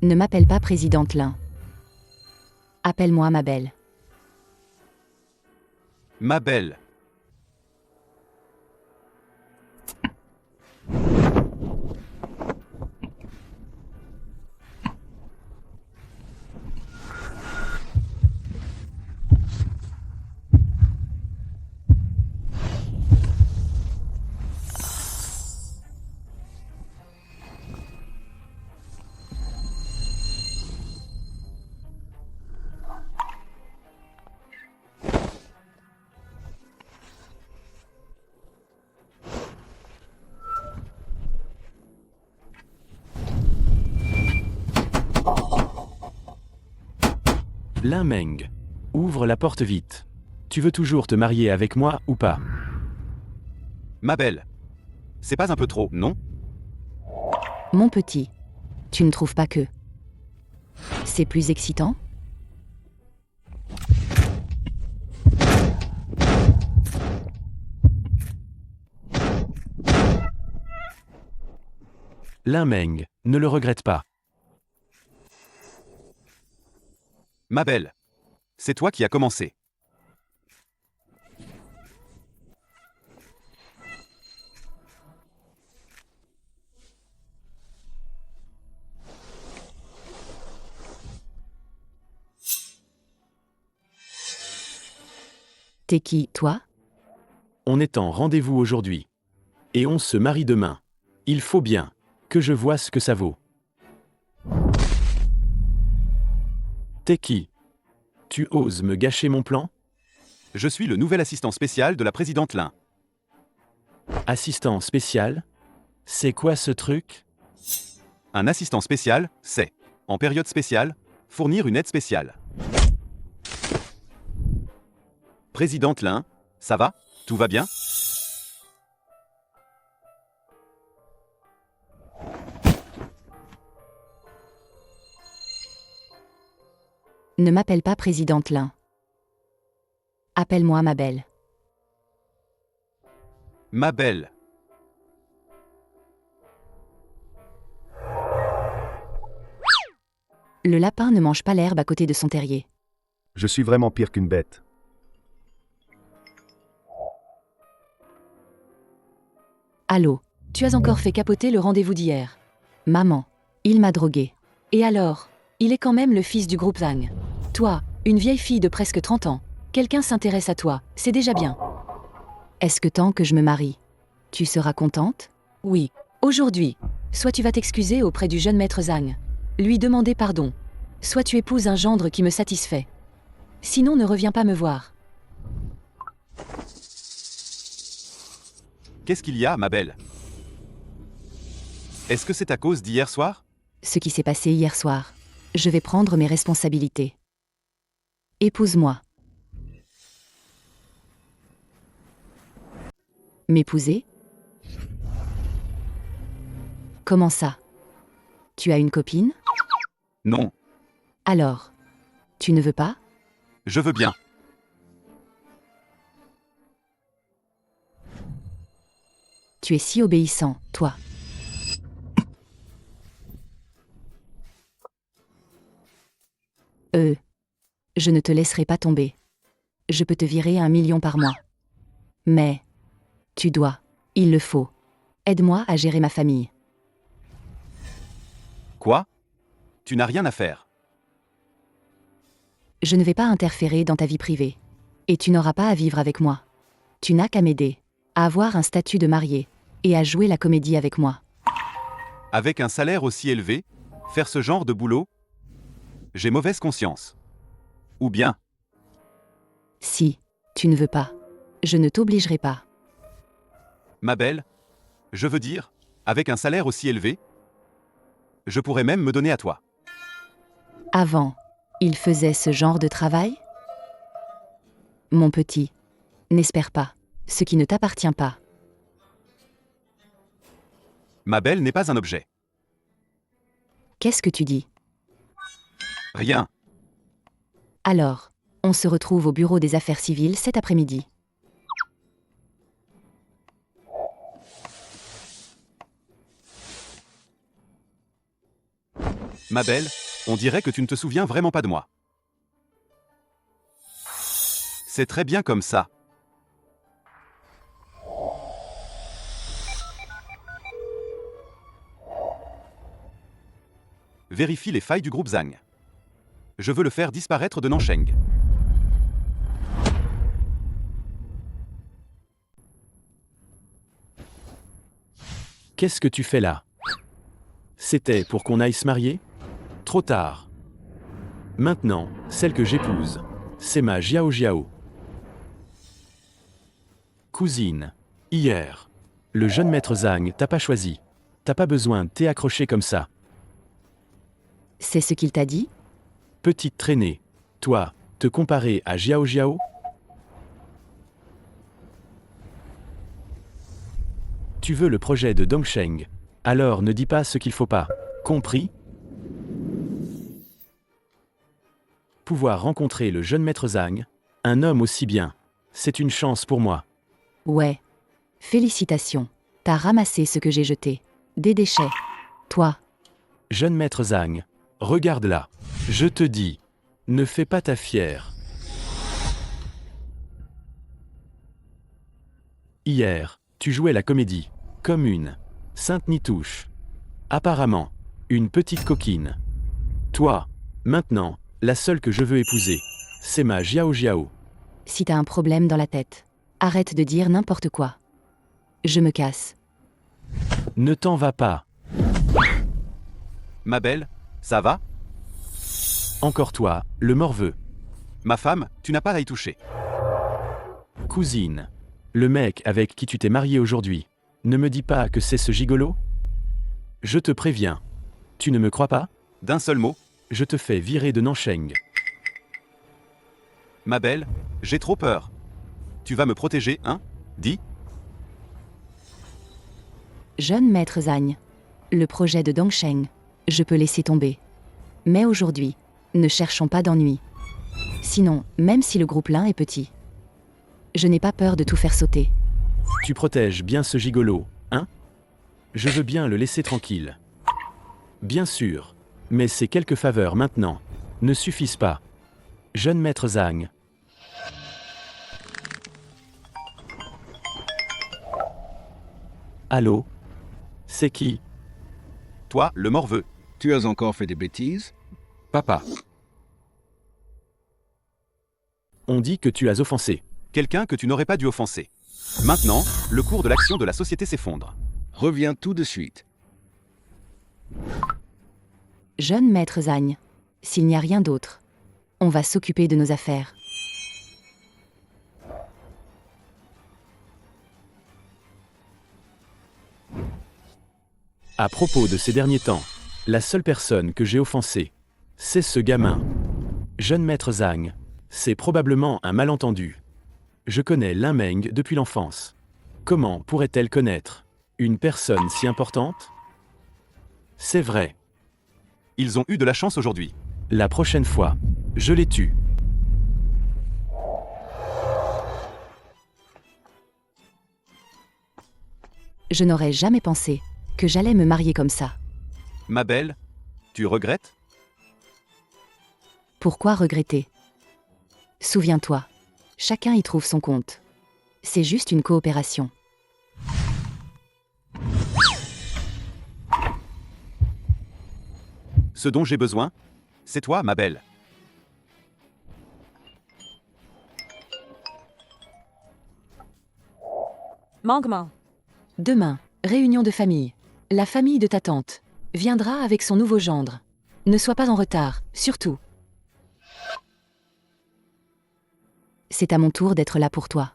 Ne m'appelle pas présidente Lin. Appelle-moi ma belle. Ma belle. Lin Meng. Ouvre la porte vite. Tu veux toujours te marier avec moi ou pas? Ma belle. C'est pas un peu trop, non? Mon petit. Tu ne trouves pas que c'est plus excitant? Lin Meng, ne le regrette pas. Ma belle. C'est toi qui as commencé. T'es qui, toi? On est en rendez-vous aujourd'hui. Et on se marie demain. Il faut bien que je vois ce que ça vaut. T'es qui? Tu oses me gâcher mon plan? Je suis le nouvel assistant spécial de la présidente Lin. Assistant spécial? C'est quoi ce truc? Un assistant spécial, c'est, en période spéciale, fournir une aide spéciale. Présidente Lin, ça va? Tout va bien? Ne m'appelle pas présidente Lin. Appelle-moi ma belle. Ma belle. Le lapin ne mange pas l'herbe à côté de son terrier. Je suis vraiment pire qu'une bête. Allô, tu as encore fait capoter le rendez-vous d'hier. Maman, il m'a drogué. Et alors? Il est quand même le fils du groupe Zhang. Toi, une vieille fille de presque 30 ans. Quelqu'un s'intéresse à toi, c'est déjà bien. Est-ce que tant que je me marie, tu seras contente? Oui, aujourd'hui. Soit tu vas t'excuser auprès du jeune maître Zhang. Lui demander pardon. Soit tu épouses un gendre qui me satisfait. Sinon ne reviens pas me voir. Qu'est-ce qu'il y a, ma belle? Est-ce que c'est à cause d'hier soir? Ce qui s'est passé hier soir. Je vais prendre mes responsabilités. Épouse-moi. M'épouser? Comment ça? Tu as une copine? Non, Alors, tu ne veux pas? je veux bien. Tu es si obéissant, toi. Je ne te laisserai pas tomber. Je peux te virer 1 million par mois. Mais, tu dois, il le faut. Aide-moi à gérer ma famille. Quoi? Tu n'as rien à faire. Je ne vais pas interférer dans ta vie privée. Et tu n'auras pas à vivre avec moi. Tu n'as qu'à m'aider, à avoir un statut de marié, et à jouer la comédie avec moi. Avec un salaire aussi élevé, faire ce genre de boulot? J'ai mauvaise conscience. Ou bien, Si, tu ne veux pas, je ne t'obligerai pas. ma belle, je veux dire, avec un salaire aussi élevé, je pourrais même me donner à toi. Avant, il faisait ce genre de travail? Mon petit, n'espère pas, ce qui ne t'appartient pas. Ma belle n'est pas un objet. Qu'est-ce que tu dis? Rien. Alors, on se retrouve au bureau des affaires civiles cet après-midi. Ma belle, on dirait que tu ne te souviens vraiment pas de moi. C'est très bien comme ça. Vérifie les failles du groupe Zhang. Je veux le faire disparaître de Nansheng. Qu'est-ce que tu fais là? C'était pour qu'on aille se marier? Trop tard. Maintenant, celle que j'épouse, c'est ma Jiao Jiao. Cousine, hier, le jeune maître Zhang t'a pas choisi. T'as pas besoin de t'y accrocher comme ça. C'est ce qu'il t'a dit? Petite traînée. Toi, te comparer à Jiao Jiao? Tu veux le projet de Dongsheng, alors ne dis pas ce qu'il faut pas. Compris? Pouvoir rencontrer le jeune maître Zhang, un homme aussi bien, c'est une chance pour moi. Ouais. Félicitations. T'as ramassé ce que j'ai jeté. Des déchets. Toi. Jeune maître Zhang, regarde là. Je te dis, ne fais pas ta fière. Hier, tu jouais la comédie, comme une sainte Nitouche. Apparemment, une petite coquine. Toi, maintenant, la seule que je veux épouser, c'est ma Jiao Jiao. Si t'as un problème dans la tête, arrête de dire n'importe quoi. Je me casse. Ne t'en va pas. Ma belle, ça va? Encore toi, le morveux. Ma femme, tu n'as pas à y toucher. Cousine, le mec avec qui tu t'es marié aujourd'hui, ne me dis pas que c'est ce gigolo? Je te préviens. Tu ne me crois pas? D'un seul mot, Je te fais virer de Nansheng. ma belle, j'ai trop peur. Tu vas me protéger, hein? Dis. Jeune maître Zhang. Le projet de Dongsheng, je peux laisser tomber. Mais aujourd'hui, ne cherchons pas d'ennui. Sinon, même si le groupe Lin est petit, je n'ai pas peur de tout faire sauter. Tu protèges bien ce gigolo, hein? Je veux bien le laisser tranquille. Bien sûr, mais ces quelques faveurs maintenant ne suffisent pas. Jeune maître Zhang. Allô? C'est qui? Toi, le morveux. Tu as encore fait des bêtises? Papa. On dit que tu as offensé. Quelqu'un que tu n'aurais pas dû offenser. Maintenant, le cours de l'action de la société s'effondre. Reviens tout de suite. Jeune maître Zhang. S'il n'y a rien d'autre, on va s'occuper de nos affaires. À propos de ces derniers temps, la seule personne que j'ai offensée, c'est ce gamin. Jeune maître Zhang, c'est probablement un malentendu. Je connais Lin Meng depuis l'enfance. Comment pourrait-elle connaître une personne si importante? C'est vrai. Ils ont eu de la chance aujourd'hui. La prochaine fois, je les tue. Je n'aurais jamais pensé que j'allais me marier comme ça. Ma belle, tu regrettes? Pourquoi regretter? Souviens-toi, chacun y trouve son compte. C'est juste une coopération. Ce dont j'ai besoin, c'est toi, ma belle. Manquement. Demain, réunion de famille. La famille de ta tante viendra avec son nouveau gendre. Ne sois pas en retard, surtout. C'est à mon tour d'être là pour toi.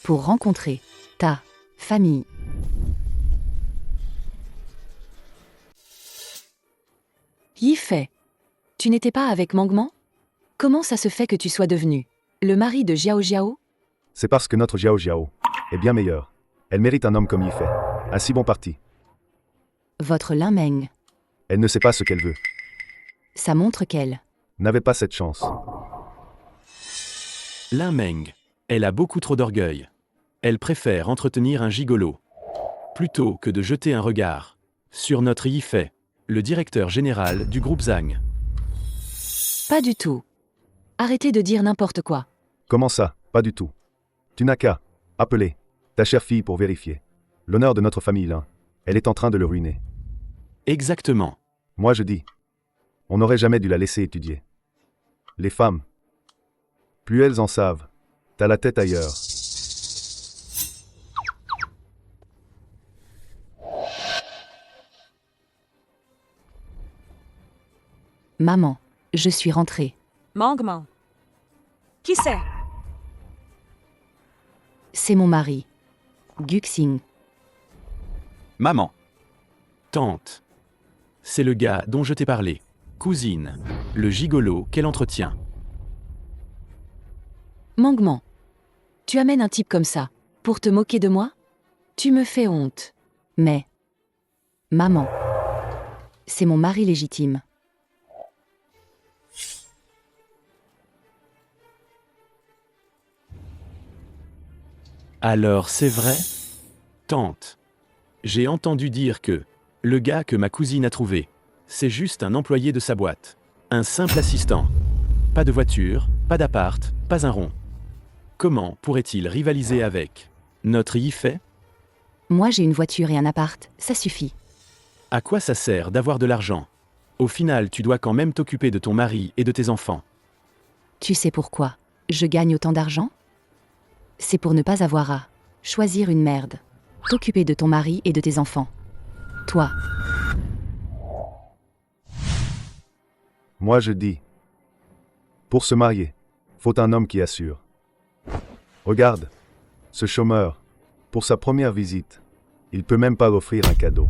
Pour rencontrer ta famille. Yifei, tu n'étais pas avec Mangman? Comment ça se fait que tu sois devenu le mari de Jiao Jiao? C'est parce que notre Jiao Jiao est bien meilleure. Elle mérite un homme comme Yifei. Un si bon parti. Votre Lin Meng, Elle ne sait pas ce qu'elle veut. ça montre qu'elle. N'avait pas cette chance. Lin Meng, elle a beaucoup trop d'orgueil. Elle préfère entretenir un gigolo. Plutôt que de jeter un regard sur notre Yifei. le directeur général du groupe Zhang. Pas du tout. Arrêtez de dire n'importe quoi. Comment ça? Pas du tout. Tu n'as qu'à appeler ta chère fille pour vérifier. L'honneur de notre famille, là, elle est en train de le ruiner. Exactement. Moi je dis, on n'aurait jamais dû la laisser étudier. Les femmes, plus elles en savent, t'as la tête ailleurs. Maman, je suis rentrée. Mangman. Qui c'est? C'est mon mari. Guxing. Maman. Tante. C'est le gars dont je t'ai parlé. Cousine. Le gigolo qu'elle entretient. Mangman. Tu amènes un type comme ça, pour te moquer de moi? Tu me fais honte. Mais... Maman. C'est mon mari légitime. Alors c'est vrai? Tante. J'ai entendu dire que le gars que ma cousine a trouvé, c'est juste un employé de sa boîte. Un simple assistant. Pas de voiture, pas d'appart, pas un rond. Comment pourrait-il rivaliser avec notre Yifei? Moi j'ai une voiture et un appart, ça suffit. À quoi ça sert d'avoir de l'argent? Au final, tu dois quand même t'occuper de ton mari et de tes enfants. Tu sais pourquoi je gagne autant d'argent? C'est pour ne pas avoir à choisir une merde. T'occuper de ton mari et de tes enfants. Toi, Moi je dis, pour se marier, faut un homme qui assure. Regarde, ce chômeur, pour sa première visite, il peut même pas offrir un cadeau.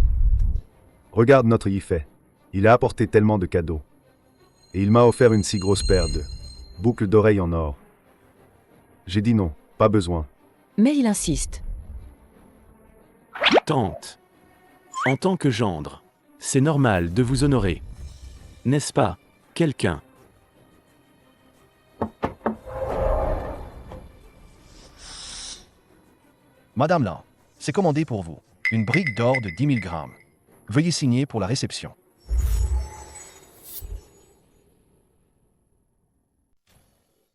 Regarde notre Yifei, il a apporté tellement de cadeaux. Et il m'a offert une si grosse paire de boucles d'oreilles en or. J'ai dit non, pas besoin. mais il insiste. Tante. En tant que gendre, c'est normal de vous honorer. N'est-ce pas, quelqu'un? Madame là, c'est commandé pour vous. Une brique d'or de 10 000 grammes. Veuillez signer pour la réception.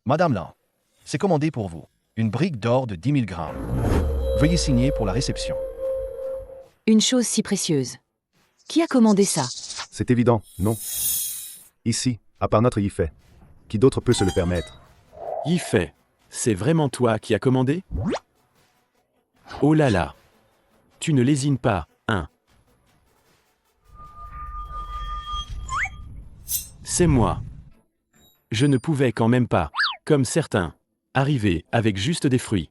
Madame là, c'est commandé pour vous. Une brique d'or de 10 000 grammes. Veuillez signer pour la réception. Une chose si précieuse. Qui a commandé ça? C'est évident, non? Ici, à part notre Yifei, qui d'autre peut se le permettre? Yifei, c'est vraiment toi qui as commandé? Oh là là. Tu ne lésines pas, hein? C'est moi. Je ne pouvais quand même pas, comme certains, arriver avec juste des fruits.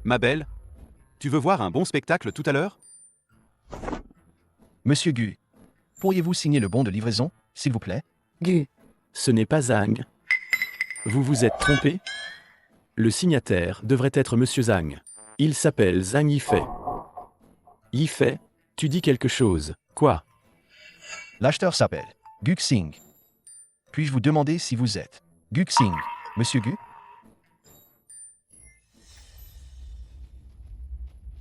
Ma belle, tu veux voir un bon spectacle tout à l'heure? Monsieur Gu, pourriez-vous signer le bon de livraison, s'il vous plaît? Gu. Ce n'est pas Zhang. Vous vous êtes trompé? Le signataire devrait être Monsieur Zhang. Il s'appelle Zhang Yifei. Yifei, tu dis quelque chose, quoi? L'acheteur s'appelle Gu Xing. Puis-je vous demander si vous êtes Gu Xing, Monsieur Gu?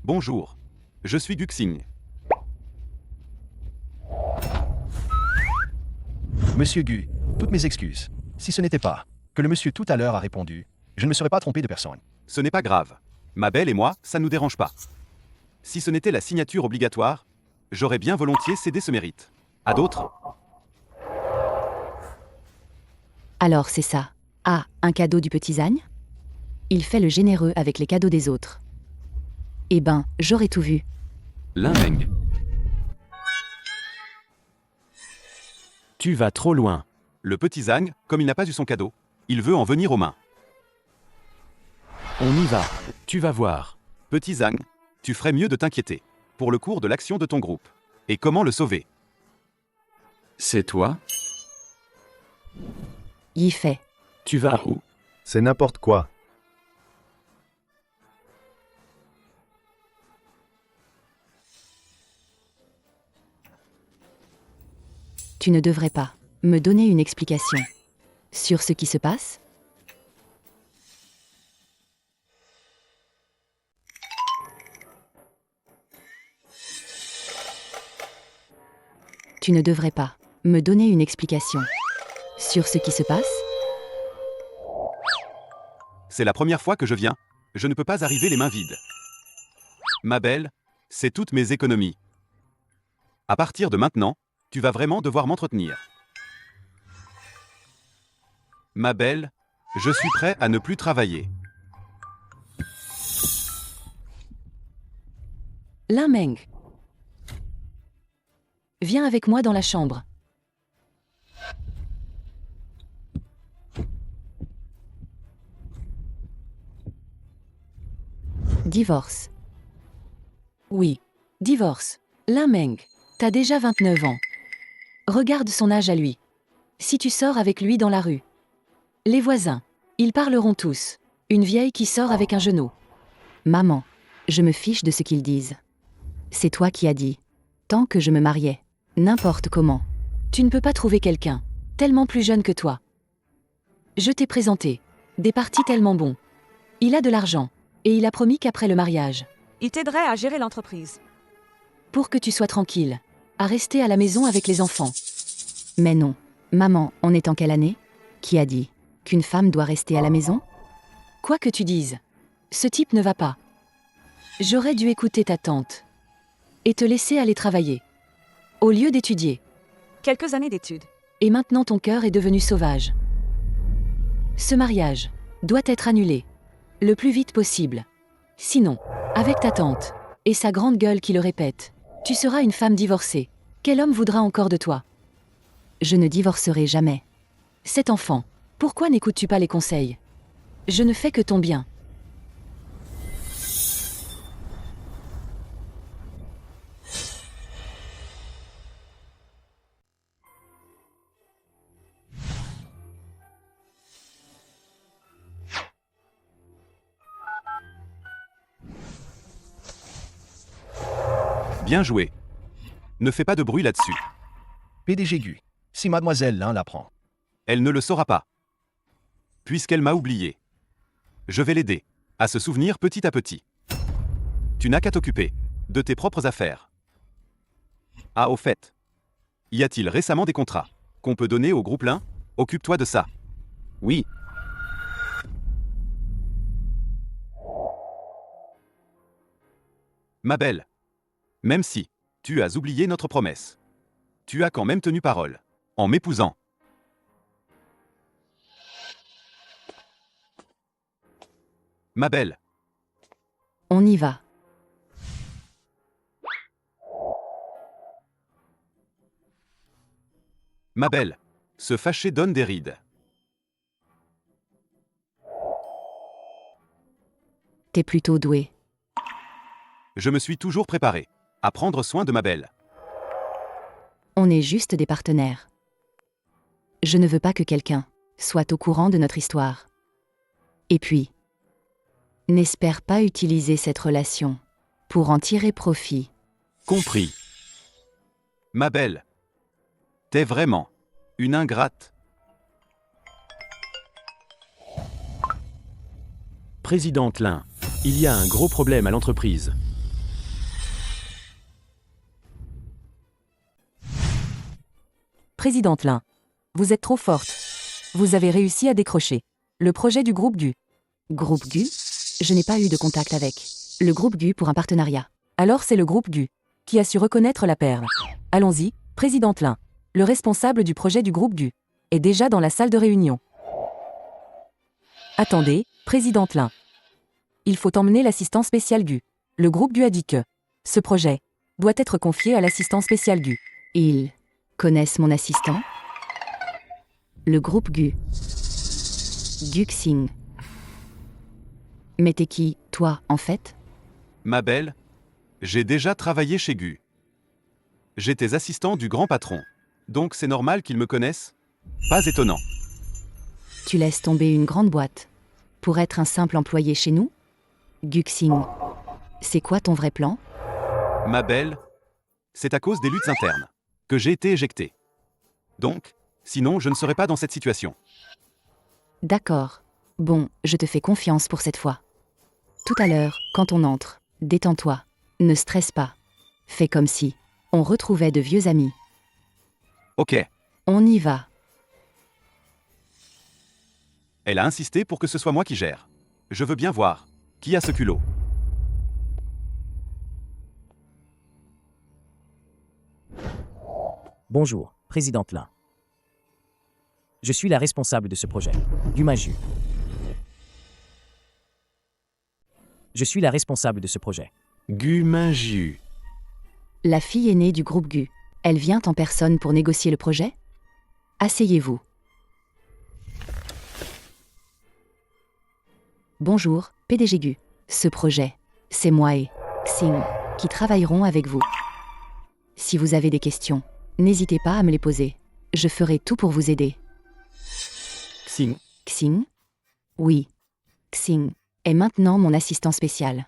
Bonjour. Je suis Guxing. Monsieur Gu, toutes mes excuses. Si ce n'était pas que le monsieur tout à l'heure a répondu, je ne me serais pas trompé de personne. Ce n'est pas grave. Ma belle et moi, ça nous dérange pas. Si ce n'était la signature obligatoire, j'aurais bien volontiers cédé ce mérite. À d'autres? Alors c'est ça. Ah, un cadeau du petit Zhang? Il fait le généreux avec les cadeaux des autres. Eh ben, j'aurais tout vu. Limeng. Tu vas trop loin. Le petit Zhang, comme il n'a pas eu son cadeau, il veut en venir aux mains. On y va. Tu vas voir. Petit Zhang, tu ferais mieux de t'inquiéter pour le cours de l'action de ton groupe. Et comment le sauver? C'est toi? Yifei. Tu vas où? C'est n'importe quoi. Tu ne devrais pas me donner une explication sur ce qui se passe? Tu ne devrais pas me donner une explication sur ce qui se passe? C'est la première fois que je viens. Je ne peux pas arriver les mains vides. Ma belle, c'est toutes mes économies. À partir de maintenant, tu vas vraiment devoir m'entretenir. Ma belle, je suis prêt à ne plus travailler. Lin Meng. Viens avec moi dans la chambre. Divorce. Oui, divorce. Lin Meng, t'as déjà 29 ans. Regarde son âge à lui. Si tu sors avec lui dans la rue. Les voisins, ils parleront tous. Une vieille qui sort avec un genou. Maman, je me fiche de ce qu'ils disent. C'est toi qui as dit. Tant que je me mariais. N'importe comment. Tu ne peux pas trouver quelqu'un tellement plus jeune que toi. Je t'ai présenté des partis tellement bons. Il a de l'argent et il a promis qu'après le mariage, Il t'aiderait à gérer l'entreprise. pour que tu sois tranquille, à rester à la maison avec les enfants. Mais non. Maman, on est en quelle année? Qui a dit qu'une femme doit rester à la maison? Quoi que tu dises, ce type ne va pas. J'aurais dû écouter ta tante et te laisser aller travailler au lieu d'étudier. Quelques années d'études. Et maintenant ton cœur est devenu sauvage. Ce mariage doit être annulé le plus vite possible. Sinon, avec ta tante et sa grande gueule qui le répète, tu seras une femme divorcée. Quel homme voudra encore de toi? Je ne divorcerai jamais. Cet enfant, pourquoi n'écoutes-tu pas les conseils? Je ne fais que ton bien. Bien joué. Ne fais pas de bruit là-dessus. PDG Gu, si mademoiselle Lin l'apprend. Elle ne le saura pas. Puisqu'elle m'a oublié. Je vais l'aider à se souvenir petit à petit. Tu n'as qu'à t'occuper de tes propres affaires. Ah, au fait. Y a-t-il récemment des contrats qu'on peut donner au groupe Lin? Occupe-toi de ça. Oui. Ma belle. Même si tu as oublié notre promesse, tu as quand même tenu parole en m'épousant. Ma belle, On y va. ma belle, se fâcher donne des rides. T'es plutôt doué. Je me suis toujours préparé à prendre soin de ma belle. On est juste des partenaires. Je ne veux pas que quelqu'un soit au courant de notre histoire. Et puis, n'espère pas utiliser cette relation pour en tirer profit. Compris. Ma belle, t'es vraiment une ingrate. Présidente Lin, il y a un gros problème à l'entreprise. Présidente Lin, vous êtes trop forte. Vous avez réussi à décrocher le projet du groupe Gu. Groupe Gu? Je n'ai pas eu de contact avec le groupe Gu pour un partenariat. Alors c'est le groupe Gu qui a su reconnaître la perle. Allons-y, Présidente Lin. Le responsable du projet du groupe Gu est déjà dans la salle de réunion. Attendez, Présidente Lin. Il faut emmener l'assistant spécial Gu. Le groupe Gu a dit que ce projet doit être confié à l'assistant spécial Gu. Ils connaissent mon assistant? Le groupe Gu. Guxing. Mais t'es qui, toi, en fait? Ma belle, j'ai déjà travaillé chez Gu. J'étais assistant du grand patron, donc c'est normal qu'ils me connaissent. Pas étonnant. Tu laisses tomber une grande boîte pour être un simple employé chez nous? Guxing. C'est quoi ton vrai plan? Ma belle, c'est à cause des luttes internes que j'ai été éjecté. Donc, sinon je ne serais pas dans cette situation. D'accord. Bon, je te fais confiance pour cette fois. Tout à l'heure, quand on entre, détends-toi. Ne stresse pas. Fais comme si on retrouvait de vieux amis. Ok. On y va. Elle a insisté pour que ce soit moi qui gère. Je veux bien voir. Qui a ce culot? Bonjour, présidente Lin. Je suis la responsable de ce projet. Gumaju. Je suis la responsable de ce projet. Guminju. La fille aînée du groupe GU. Elle vient en personne pour négocier le projet? Asseyez-vous. Bonjour, PDG GU. Ce projet, c'est moi et Xing qui travailleront avec vous. Si vous avez des questions, n'hésitez pas à me les poser. Je ferai tout pour vous aider. Xing. Xing? Oui. Xing est maintenant mon assistant spécial.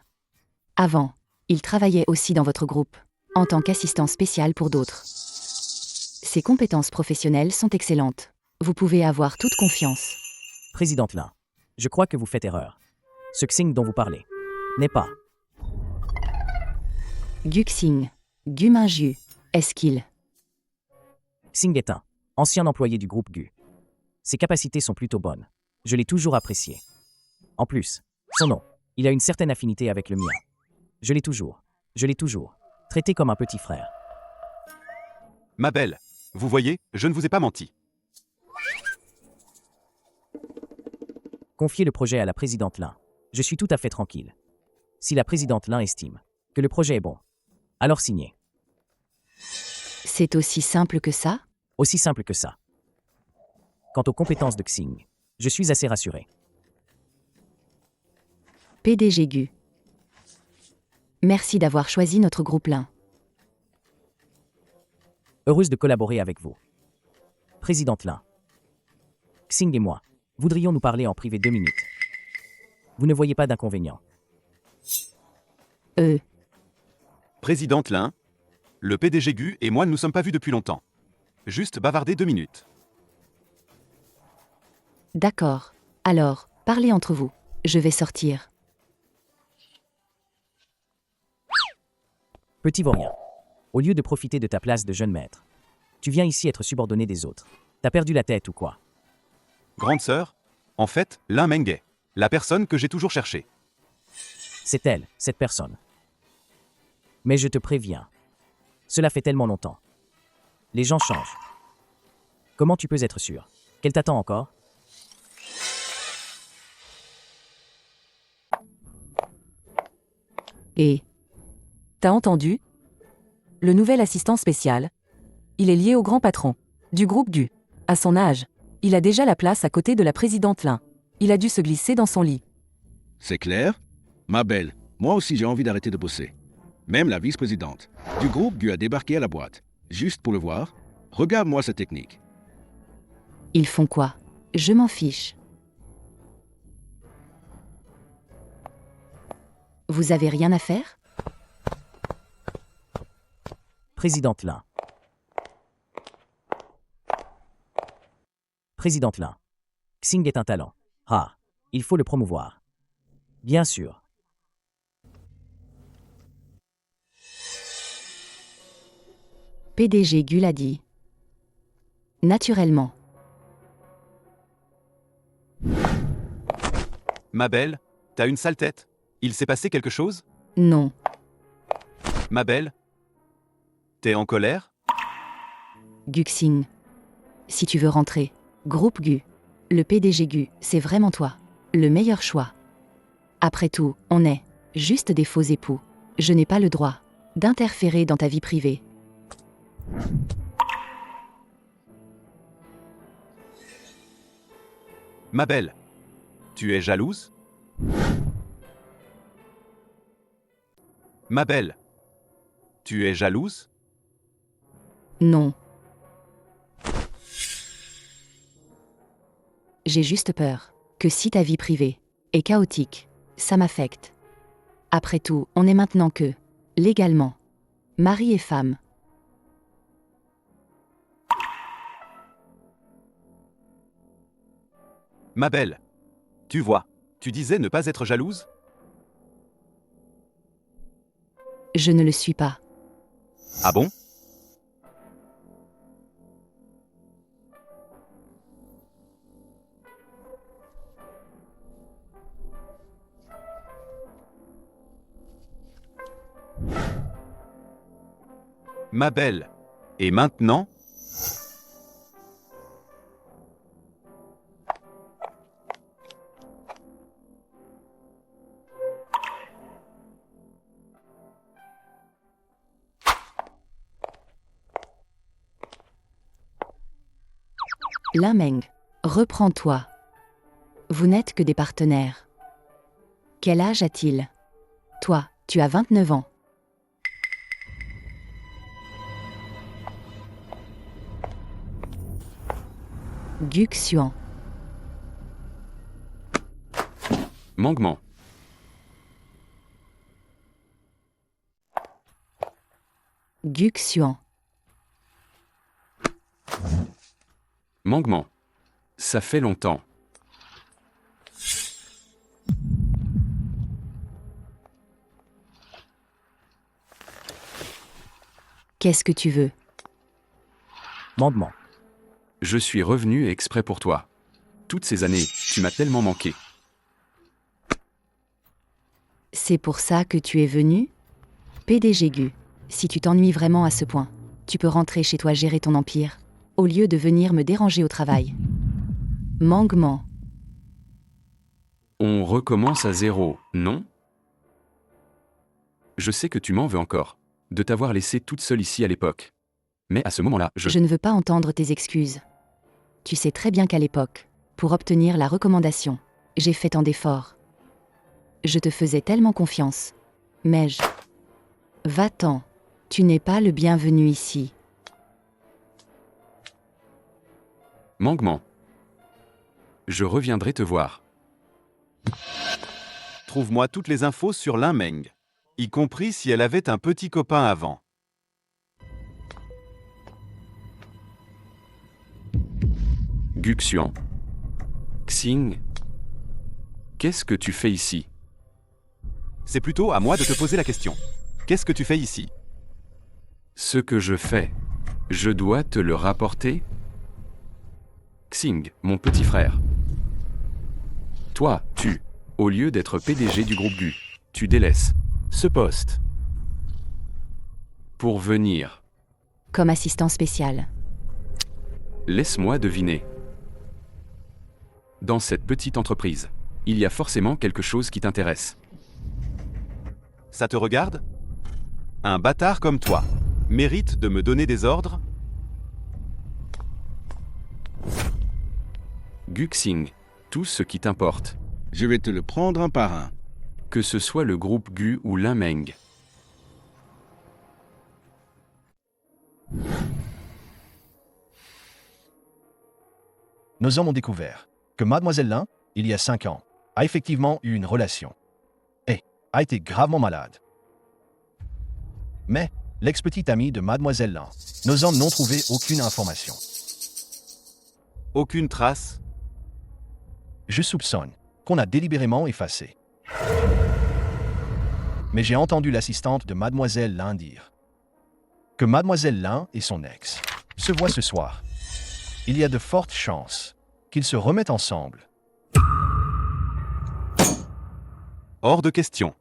Avant, il travaillait aussi dans votre groupe, en tant qu'assistant spécial pour d'autres. Ses compétences professionnelles sont excellentes. Vous pouvez avoir toute confiance. Présidente Lin, je crois que vous faites erreur. Ce Xing dont vous parlez n'est pas. Gu Xing. Gu Minju. Est-ce qu'il? Xing est un ancien employé du groupe GU. Ses capacités sont plutôt bonnes. Je l'ai toujours apprécié. En plus, son nom, il a une certaine affinité avec le mien. Je l'ai toujours traité comme un petit frère. Ma belle, vous voyez, je ne vous ai pas menti. Confiez le projet à la présidente Lin. Je suis tout à fait tranquille. Si la présidente Lin estime que le projet est bon, alors signez. C'est aussi simple que ça? Aussi simple que ça. Quant aux compétences de Xing, je suis assez rassuré. PDG GU. Merci d'avoir choisi notre groupe Lin. Heureuse de collaborer avec vous. Présidente Lin. Xing et moi voudrions nous parler en privé 2 minutes. Vous ne voyez pas d'inconvénient? Présidente Lin, le PDG GU et moi ne nous sommes pas vus depuis longtemps. Juste bavarder 2 minutes. D'accord. Alors, parlez entre vous. Je vais sortir. Petit vaurien. Au lieu de profiter de ta place de jeune maître, tu viens ici être subordonné des autres. T'as perdu la tête ou quoi? Grande sœur, en fait, Lin Mengay, la personne que j'ai toujours cherchée. C'est elle, cette personne. Mais je te préviens. Cela fait tellement longtemps. Les gens changent. Comment tu peux être sûr qu'elle t'attend encore? Et t'as entendu? Le nouvel assistant spécial, il est lié au grand patron du groupe GU. À son âge, il a déjà la place à côté de la présidente Lin. Il a dû se glisser dans son lit. C'est clair? Ma belle, moi aussi j'ai envie d'arrêter de bosser. Même la vice-présidente du groupe GU a débarqué à la boîte. Juste pour le voir, regarde-moi cette technique. Ils font quoi? Je m'en fiche. Vous avez rien à faire? Présidente Lin. Présidente Lin. Xing est un talent. Ah, il faut le promouvoir. Bien sûr. PDG GU l'a dit. Naturellement. Ma belle, t'as une sale tête. Il s'est passé quelque chose? Non. Ma belle? T'es en colère? Gu Xing. Si tu veux rentrer, groupe GU. Le PDG GU, c'est vraiment toi. Le meilleur choix. Après tout, on est juste des faux époux. Je n'ai pas le droit d'interférer dans ta vie privée. Ma belle, tu es jalouse? Ma belle, tu es jalouse? Non. J'ai juste peur que si ta vie privée est chaotique, ça m'affecte. Après tout, on est maintenant que, légalement, mari et femme. Ma belle, tu vois, tu disais ne pas être jalouse? Je ne le suis pas. Ah bon? Ma belle. Et maintenant? Limeng, reprends-toi. Vous n'êtes que des partenaires. Quel âge a-t-il? Toi, tu as 29 ans. Guk Xuan. Mangement. Guk Xuan. Mangement. Ça fait longtemps. Qu'est-ce que tu veux? Mandement. Je suis revenu exprès pour toi. Toutes ces années, tu m'as tellement manqué. C'est pour ça que tu es venu? PDG Gu, si tu t'ennuies vraiment à ce point, tu peux rentrer chez toi gérer ton empire, au lieu de venir me déranger au travail. Mangement. On recommence à zéro, non? Je sais que tu m'en veux encore, de t'avoir laissée toute seule ici à l'époque. Mais à ce moment-là, Je ne veux pas entendre tes excuses. Tu sais très bien qu'à l'époque, pour obtenir la recommandation, j'ai fait tant d'efforts. Je te faisais tellement confiance. Mais Va-t'en. Tu n'es pas le bienvenu ici. Mangement. Je reviendrai te voir. Trouve-moi toutes les infos sur Limeng, y compris si elle avait un petit copain avant. Guxian. Xing. Qu'est-ce que tu fais ici? C'est plutôt à moi de te poser la question. Qu'est-ce que tu fais ici? Ce que je fais, je dois te le rapporter? Xing, mon petit frère. Toi, au lieu d'être PDG du groupe Gu, tu délaisses ce poste pour venir. Comme assistant spécial. Laisse-moi deviner. Dans cette petite entreprise, il y a forcément quelque chose qui t'intéresse. Ça te regarde? Un bâtard comme toi mérite de me donner des ordres? Guxing, tout ce qui t'importe, Je vais te le prendre un par un. que ce soit le groupe Gu ou Limeng. Nos hommes ont découvert que Mademoiselle Lin, il y a 5 ans, a effectivement eu une relation et a été gravement malade. Mais l'ex-petite amie de Mademoiselle Lin, nos hommes n'ont trouvé aucune information. Aucune trace? Je soupçonne qu'on a délibérément effacé. Mais j'ai entendu l'assistante de Mademoiselle Lin dire que Mademoiselle Lin et son ex se voient ce soir. Il y a de fortes chances qu'ils se remettent ensemble. Hors de question.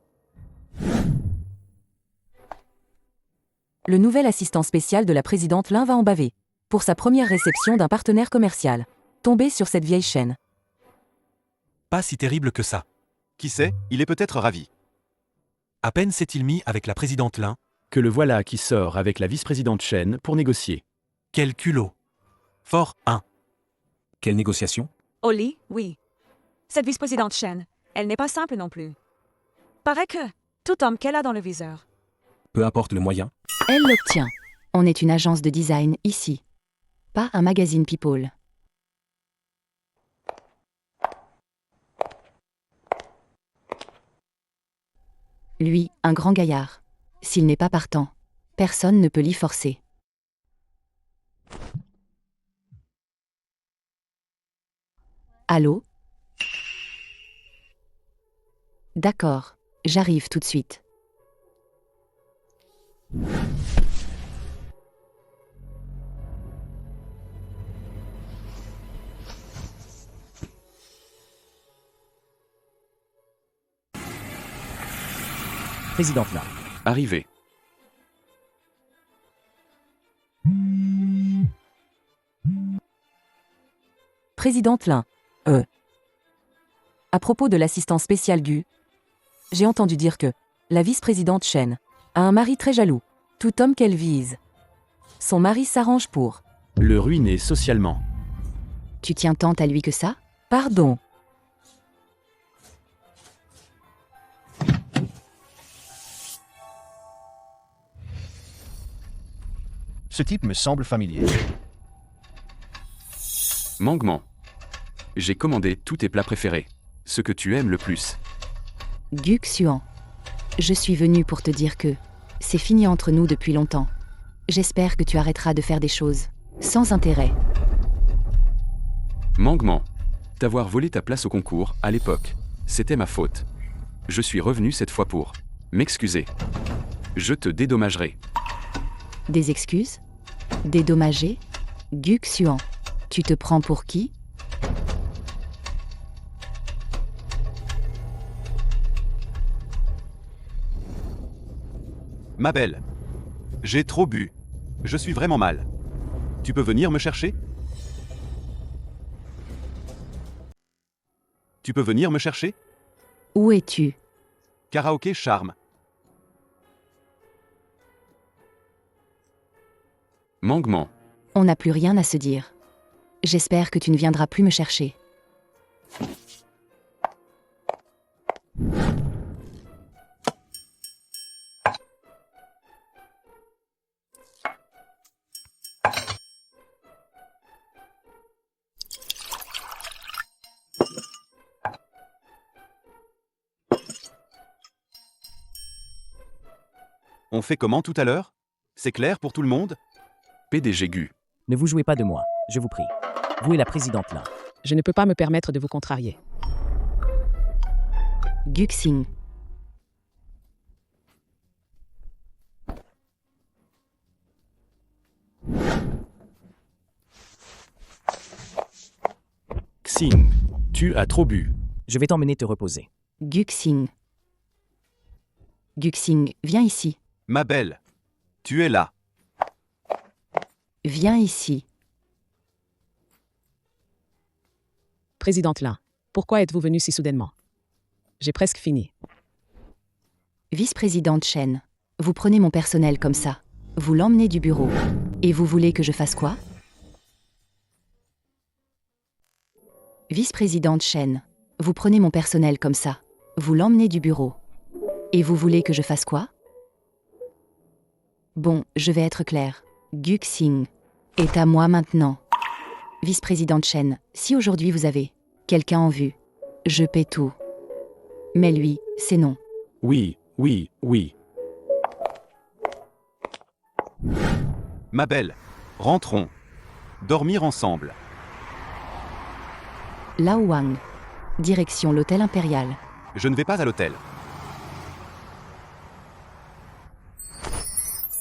Le nouvel assistant spécial de la présidente Lin va en baver. Pour sa première réception d'un partenaire commercial. Tombé sur cette vieille chaîne. Pas si terrible que ça. Qui sait, il est peut-être ravi. À peine s'est-il mis avec la présidente Lin. Que le voilà qui sort avec la vice-présidente Chen pour négocier. Quel culot. Fort 1. Quelle négociation? Oli, oui. Cette vice-présidente Chen, elle n'est pas simple non plus. Paraît que tout homme qu'elle a dans le viseur. Peu importe le moyen. Elle l'obtient. On est une agence de design ici. Pas un magazine People. Lui, un grand gaillard. S'il n'est pas partant, personne ne peut l'y forcer. Allô? D'accord, j'arrive tout de suite. Présidente Lin. Arrivé. présidente Lin. À propos de l'assistant spécial Gu, j'ai entendu dire que la vice-présidente Chen a un mari très jaloux. Tout homme qu'elle vise, son mari s'arrange pour. Le ruiner socialement. Tu tiens tant à lui que ça? Pardon. Ce type me semble familier. Mangement. J'ai commandé tous tes plats préférés. Ce que tu aimes le plus. Gu Xuan. Je suis venu pour te dire que c'est fini entre nous depuis longtemps. J'espère que tu arrêteras de faire des choses sans intérêt. Mangement. T'avoir volé ta place au concours, à l'époque. C'était ma faute. Je suis revenu cette fois pour m'excuser. Je te dédommagerai. Des excuses? Dédommager? Gu Xuan. Tu te prends pour qui? Ma belle. J'ai trop bu. Je suis vraiment mal. Tu peux venir me chercher? Tu peux venir me chercher? Où es-tu? Karaoké Charme. Mangement. On n'a plus rien à se dire. J'espère que tu ne viendras plus me chercher. On fait comment tout à l'heure? C'est clair pour tout le monde? PDG Gu. Ne vous jouez pas de moi, je vous prie. Vous et la présidente Lin. Je ne peux pas me permettre de vous contrarier. Gu Xing. Xing. Tu as trop bu. Je vais t'emmener te reposer. Gu Xing. Gu Xing, viens ici. Ma belle. Tu es là. Viens ici. Présidente Lin, pourquoi êtes-vous venue si soudainement? J'ai presque fini. Vice-présidente Chen, vous prenez mon personnel comme ça. Vous l'emmenez du bureau. Et vous voulez que je fasse quoi? Vice-présidente Chen, vous prenez mon personnel comme ça. Vous l'emmenez du bureau. Et vous voulez que je fasse quoi? Bon, je vais être claire. Gu Xing est à moi maintenant. Vice-présidente Chen, si aujourd'hui vous avez quelqu'un en vue, je paie tout. Mais lui, c'est non. Oui, oui, oui. Ma belle. Rentrons. Dormir ensemble. Lao Wang. Direction l'hôtel impérial. Je ne vais pas à l'hôtel.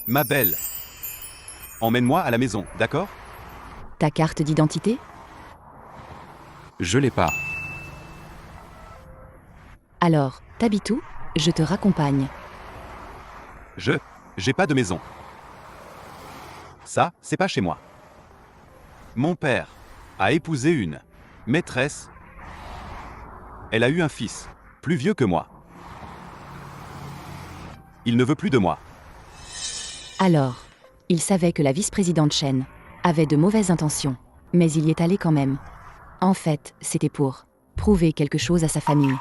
Ma belle. Emmène-moi à la maison, d'accord? Ta carte d'identité? Je l'ai pas. Alors, t'habites où? Je te raccompagne. J'ai pas de maison. Ça, c'est pas chez moi. Mon père a épousé une maîtresse. Elle a eu un fils, plus vieux que moi. Il ne veut plus de moi. Alors, il savait que la vice-présidente Chen avait de mauvaises intentions, mais il y est allé quand même. En fait, c'était pour prouver quelque chose à sa famille.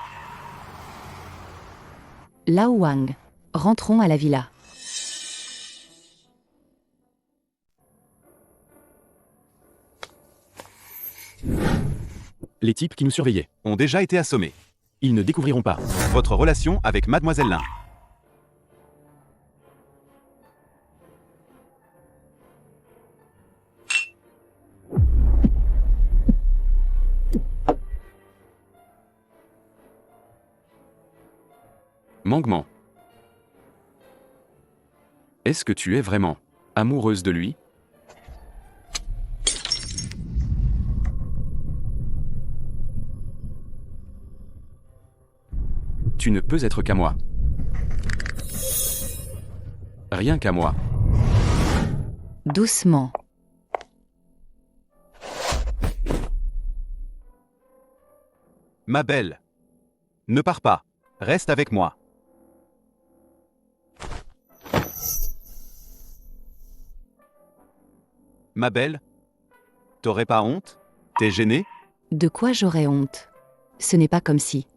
Lao Wang, rentrons à la villa. Les types qui nous surveillaient Ont déjà été assommés. Ils ne découvriront pas. Votre relation avec Mademoiselle Lin. Mangement. Est-ce que tu es vraiment amoureuse de lui? Tu ne peux être qu'à moi. Rien qu'à moi. Doucement. Ma belle. Ne pars pas. Reste avec moi. Ma belle. T'aurais pas honte? T'es gênée? De quoi j'aurais honte? Ce n'est pas comme si.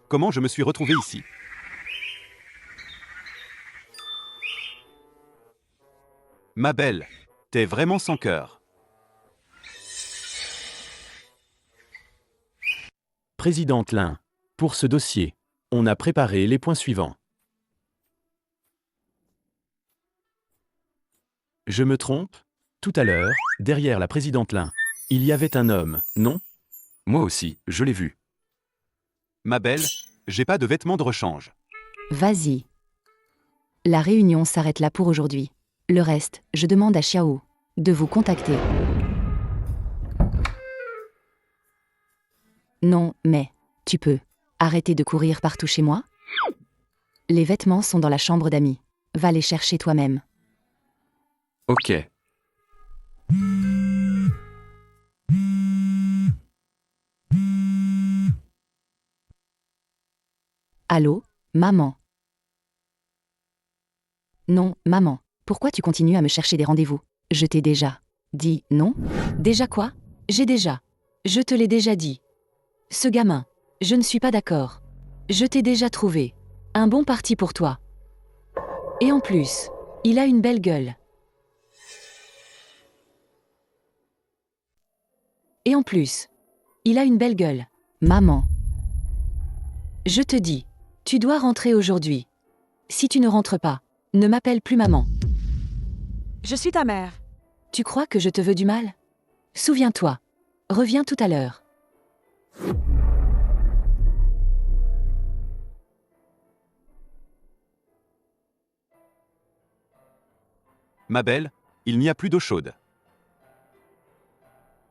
Comment je me suis retrouvé ici? Ma belle, t'es vraiment sans cœur. Présidente Lin, pour ce dossier, on a préparé les points suivants. Je me trompe? Tout à l'heure, derrière la présidente Lin, il y avait un homme, non? Moi aussi, je l'ai vu. Ma belle, j'ai pas de vêtements de rechange. Vas-y. La réunion s'arrête là pour aujourd'hui. Le reste, je demande à Xiao de vous contacter. Non, mais tu peux arrêter de courir partout chez moi? Les vêtements sont dans la chambre d'amis. Va les chercher toi-même. Ok. Allô, maman? Non, maman. Pourquoi tu continues à me chercher des rendez-vous? Je t'ai déjà dit non? Déjà quoi? J'ai déjà. Je te l'ai déjà dit. Ce gamin. Je ne suis pas d'accord. Je t'ai déjà trouvé. Un bon parti pour toi. Et en plus, il a une belle gueule. Et en plus, il a une belle gueule. Maman. Je te dis, tu dois rentrer aujourd'hui. Si tu ne rentres pas, ne m'appelle plus maman. Je suis ta mère. Tu crois que je te veux du mal? Souviens-toi. Reviens tout à l'heure. Ma belle, il n'y a plus d'eau chaude.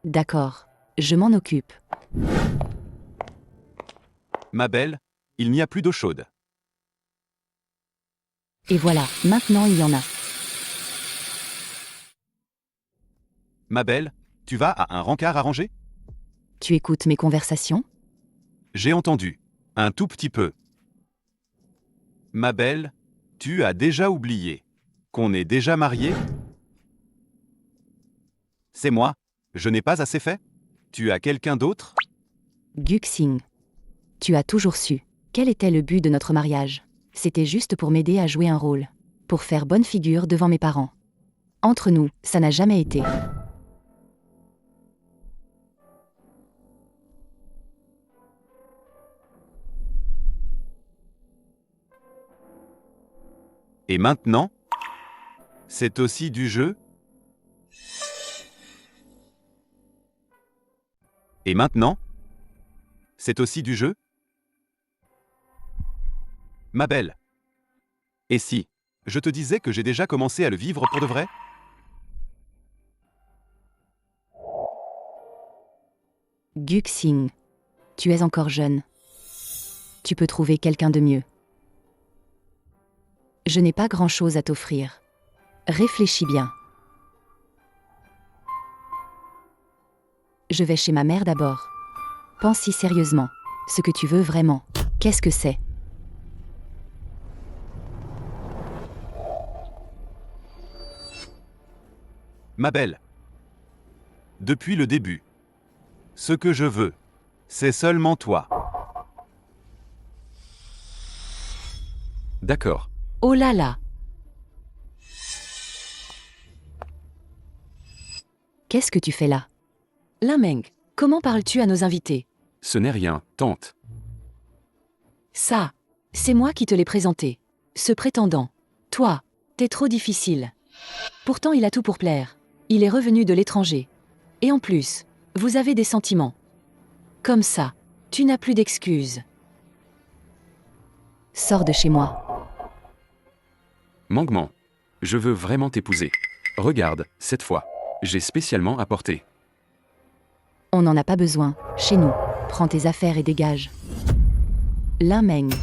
D'accord. Je m'en occupe. Ma belle, il n'y a plus d'eau chaude. Et voilà, maintenant il y en a. Ma belle, tu vas à un rencard à ranger? Tu écoutes mes conversations? J'ai entendu. Un tout petit peu. Ma belle, tu as déjà oublié qu'on est déjà mariés? C'est moi. Je n'ai pas assez fait? Tu as quelqu'un d'autre? Guxing. Tu as toujours su. Quel était le but de notre mariage? C'était juste pour m'aider à jouer un rôle. Pour faire bonne figure devant mes parents. Entre nous, ça n'a jamais été. Et maintenant? C'est aussi du jeu? Et maintenant? C'est aussi du jeu? Ma belle. Et si je te disais que j'ai déjà commencé à le vivre pour de vrai? Guxing. Tu es encore jeune. Tu peux trouver quelqu'un de mieux. Je n'ai pas grand-chose à t'offrir. Réfléchis bien. Je vais chez ma mère d'abord. Pense-y sérieusement. Ce que tu veux vraiment. Qu'est-ce que c'est? Ma belle. Depuis le début. Ce que je veux, c'est seulement toi. D'accord. Oh là là! Qu'est-ce que tu fais là? Limeng, comment parles-tu à nos invités? Ce n'est rien, tante. Ça, c'est moi qui te l'ai présenté. Ce prétendant. Toi, t'es trop difficile. Pourtant il a tout pour plaire. Il est revenu de l'étranger. Et en plus, vous avez des sentiments. Comme ça, tu n'as plus d'excuses. Sors de chez moi. Mangement. Je veux vraiment t'épouser. Regarde, cette fois, j'ai spécialement apporté. On n'en a pas besoin, chez nous. Prends tes affaires et dégage. Lin Meng.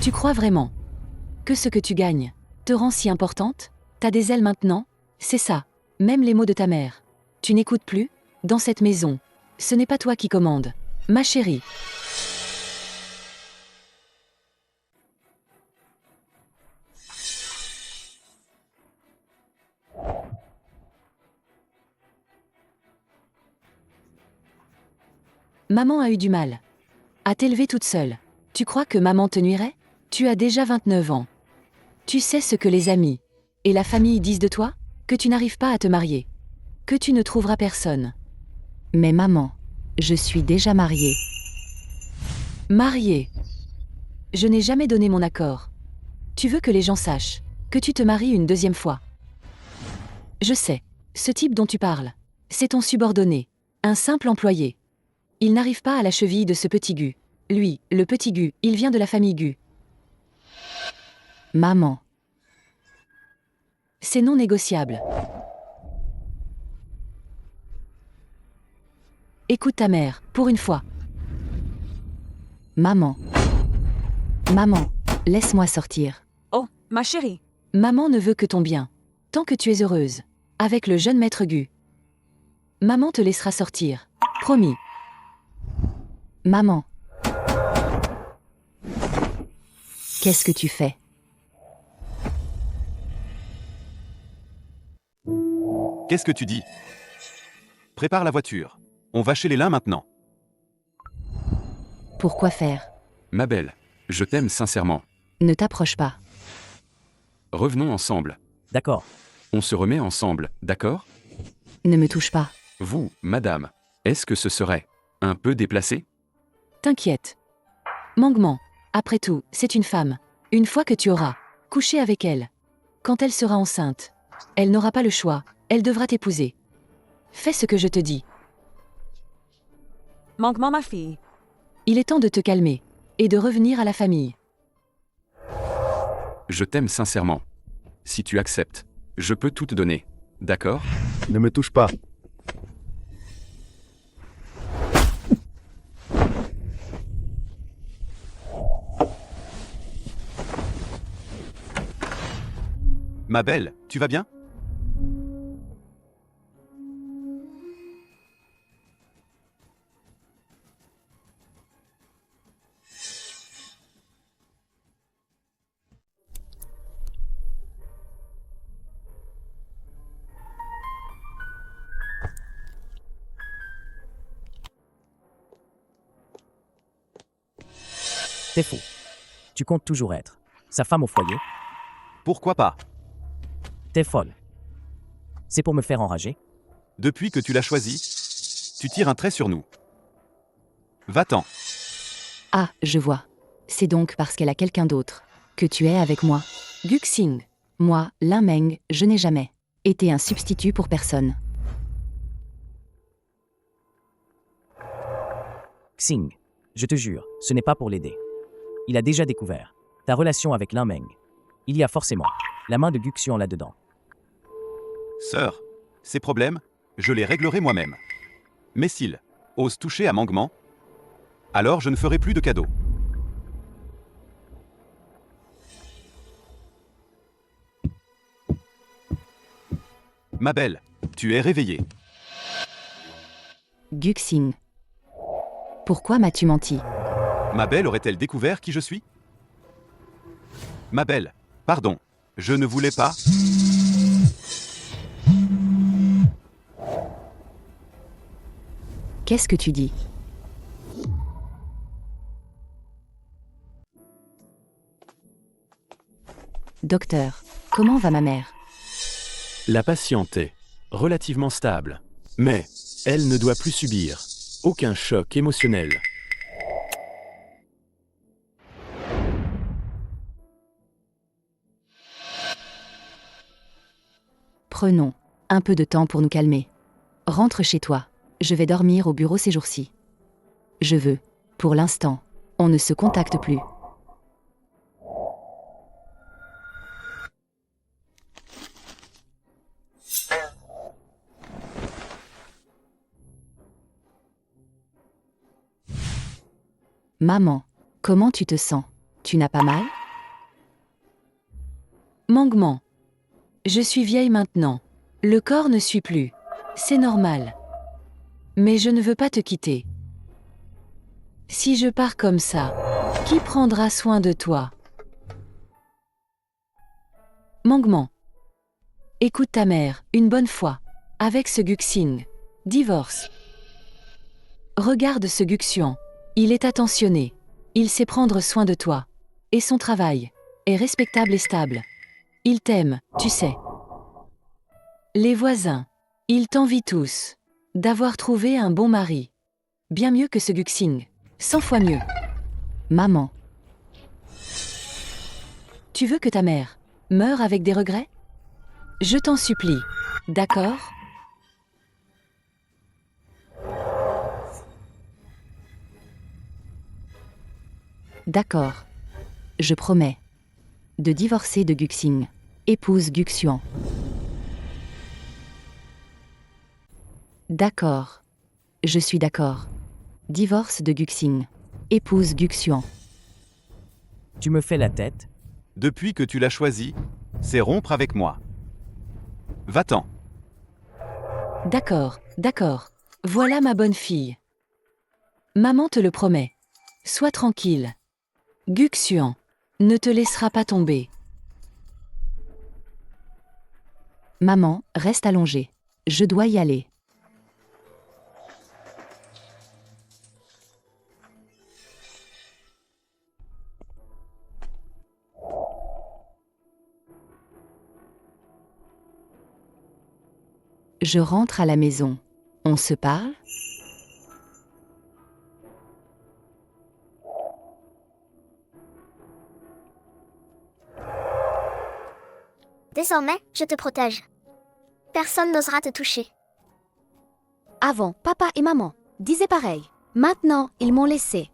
Tu crois vraiment que ce que tu gagnes te rend si importante? T'as des ailes maintenant? C'est ça. Même les mots de ta mère. Tu n'écoutes plus? Dans cette maison, ce n'est pas toi qui commandes. Ma chérie. Maman a eu du mal à t'élever toute seule. Tu crois que maman te nuirait? Tu as déjà 29 ans. Tu sais ce que les amis et la famille disent de toi? Que tu n'arrives pas à te marier. Que tu ne trouveras personne. Mais maman, je suis déjà mariée. Mariée? Je n'ai jamais donné mon accord. Tu veux que les gens sachent que tu te maries une deuxième fois. Je sais, ce type dont tu parles, c'est ton subordonné, un simple employé. Il n'arrive pas à la cheville de ce petit Gu. Lui, le petit Gu, il vient de la famille Gu. Maman. C'est non négociable. Écoute ta mère, pour une fois. Maman. Maman, laisse-moi sortir. Oh, ma chérie. Maman ne veut que ton bien. Tant que tu es heureuse. Avec le jeune maître Gu. Maman te laissera sortir. Promis. Maman. Qu'est-ce que tu fais? Qu'est-ce que tu dis? Prépare la voiture. On va chez les Lin maintenant. Pourquoi faire? Ma belle, je t'aime sincèrement. Ne t'approche pas. Revenons ensemble. D'accord. On se remet ensemble, d'accord? Ne me touche pas. Vous, madame, est-ce que ce serait un peu déplacé? T'inquiète. Mangement. Après tout, c'est une femme. Une fois que tu auras couché avec elle, quand elle sera enceinte, elle n'aura pas le choix, elle devra t'épouser. Fais ce que je te dis. Manquement, ma fille. Il est temps de te calmer et de revenir à la famille. Je t'aime sincèrement. Si tu acceptes, je peux tout te donner, d'accord? Ne me touche pas. Ma belle, tu vas bien? T'es faux. Tu comptes toujours être sa femme au foyer. Pourquoi pas? T'es folle. C'est pour me faire enrager? Depuis que tu l'as choisi, tu tires un trait sur nous. Va-t'en. Ah, je vois. C'est donc parce qu'elle a quelqu'un d'autre que tu es avec moi. Guxing. Moi, Lin Meng, je n'ai jamais été un substitut pour personne. Xing, je te jure, ce n'est pas pour l'aider. Il a déjà découvert ta relation avec Lin Meng. Il y a forcément la main de Guxian là-dedans. Sœur, ces problèmes, je les réglerai moi-même. Mais s'il ose toucher à Mangement, alors je ne ferai plus de cadeaux. Ma belle, tu es réveillée. Guxing. Pourquoi m'as-tu menti? Ma belle aurait-elle découvert qui je suis? Ma belle, pardon, je ne voulais pas... Qu'est-ce que tu dis? Docteur, comment va ma mère? La patiente est relativement stable, mais elle ne doit plus subir aucun choc émotionnel. Prenons un peu de temps pour nous calmer. Rentre chez toi. Je vais dormir au bureau ces jours-ci. Je veux, pour l'instant, on ne se contacte plus. Maman, comment tu te sens? Tu n'as pas mal? Mangement. Je suis vieille maintenant. Le corps ne suit plus. C'est normal. Mais je ne veux pas te quitter. Si je pars comme ça, qui prendra soin de toi? Mangement. Écoute ta mère, une bonne fois. Avec ce Guxing. Divorce. Regarde ce Guxian. Il est attentionné. Il sait prendre soin de toi. Et son travail est respectable et stable. Il t'aime, tu sais. Les voisins. Ils t'envient tous. D'avoir trouvé un bon mari. Bien mieux que ce Guxing. 100 fois mieux. Maman. Tu veux que ta mère meure avec des regrets? Je t'en supplie. D'accord? D'accord. Je promets de divorcer de Guxing. Épouse Guxian. D'accord. Je suis d'accord. Divorce de Guxing. Épouse Guxian. Tu me fais la tête? Depuis que tu l'as choisi, c'est rompre avec moi. Va-t'en. D'accord, d'accord. Voilà ma bonne fille. Maman te le promet. Sois tranquille. Guxian ne te laissera pas tomber. Maman, reste allongée. Je dois y aller. Je rentre à la maison. On se parle? Désormais, je te protège. Personne n'osera te toucher. Avant, papa et maman disaient pareil. Maintenant, ils m'ont laissé.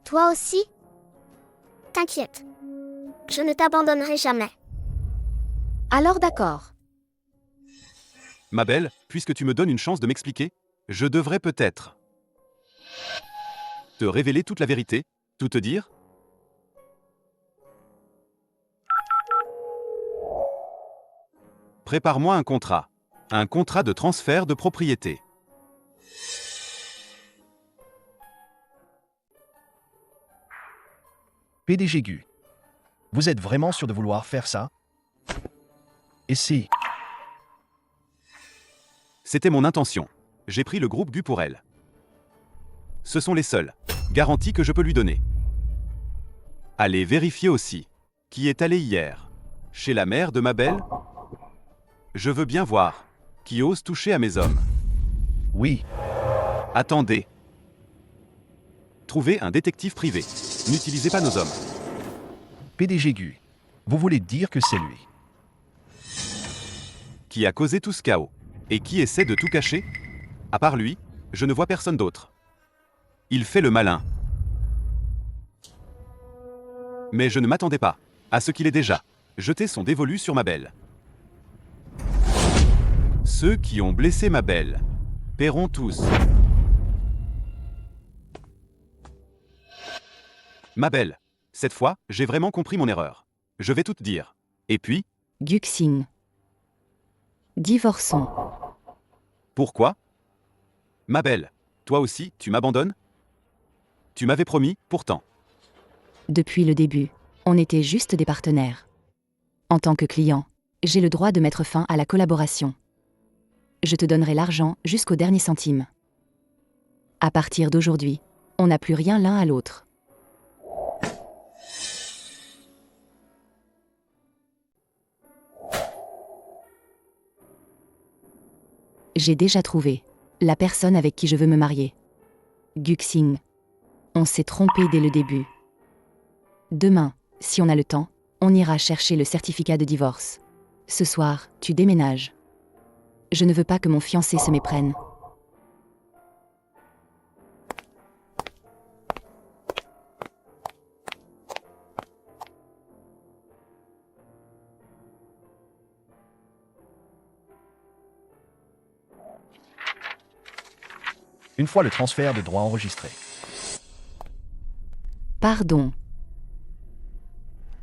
Toi aussi? T'inquiète. Je ne t'abandonnerai jamais. Alors d'accord. Ma belle, puisque tu me donnes une chance de m'expliquer, je devrais peut-être te révéler toute la vérité, tout te dire? Prépare-moi un contrat. Un contrat de transfert de propriété. PDG Gu. Vous êtes vraiment sûr de vouloir faire ça? Et si? C'était mon intention. J'ai pris le groupe Gu pour elle. Ce sont les seules garanties que je peux lui donner. Allez vérifier aussi. Qui est allé hier? Chez la mère de ma belle? Je veux bien voir. Qui ose toucher à mes hommes? Oui. Attendez. Trouvez un détective privé. N'utilisez pas nos hommes. PDG Gu. Vous voulez dire que c'est lui? Qui a causé tout ce chaos? Et qui essaie de tout cacher? À part lui, je ne vois personne d'autre. Il fait le malin. Mais je ne m'attendais pas à ce qu'il ait déjà jeté son dévolu sur ma belle. Ceux qui ont blessé ma belle paieront tous. Ma belle, cette fois, j'ai vraiment compris mon erreur. Je vais tout te dire. Et puis? Guxing. Divorçons. Pourquoi? Ma belle, toi aussi, tu m'abandonnes? Tu m'avais promis, pourtant. Depuis le début, on était juste des partenaires. En tant que client, j'ai le droit de mettre fin à la collaboration. Je te donnerai l'argent jusqu'au dernier centime. À partir d'aujourd'hui, on n'a plus rien l'un à l'autre. J'ai déjà trouvé la personne avec qui je veux me marier. Guxing. On s'est trompé dès le début. Demain, si on a le temps, on ira chercher le certificat de divorce. Ce soir, tu déménages. Je ne veux pas que mon fiancé se méprenne. Une fois le transfert de droit enregistré. Pardon.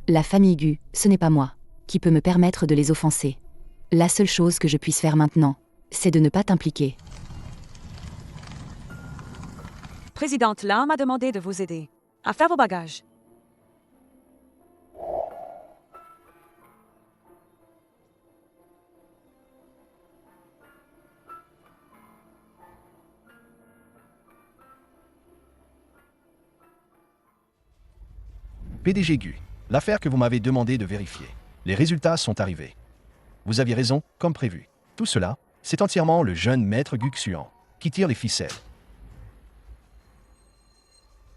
La famille Gu, ce n'est pas moi qui peut me permettre de les offenser. La seule chose que je puisse faire maintenant, c'est de ne pas t'impliquer. Présidente Lin m'a demandé de vous aider à faire vos bagages. PDG Gu, l'affaire que vous m'avez demandé de vérifier. Les résultats sont arrivés. Vous aviez raison, comme prévu. Tout cela, c'est entièrement le jeune maître Gu Xuan qui tire les ficelles.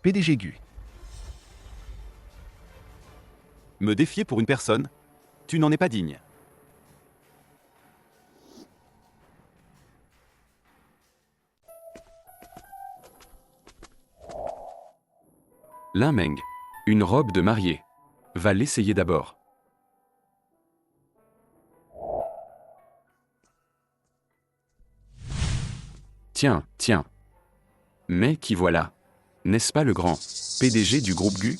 PDG Gu, Me défier pour une personne? Tu n'en es pas digne. Lin Meng. Une robe de mariée. Va l'essayer d'abord. Tiens, tiens. Mais qui voilà? N'est-ce pas le grand PDG du groupe Gu?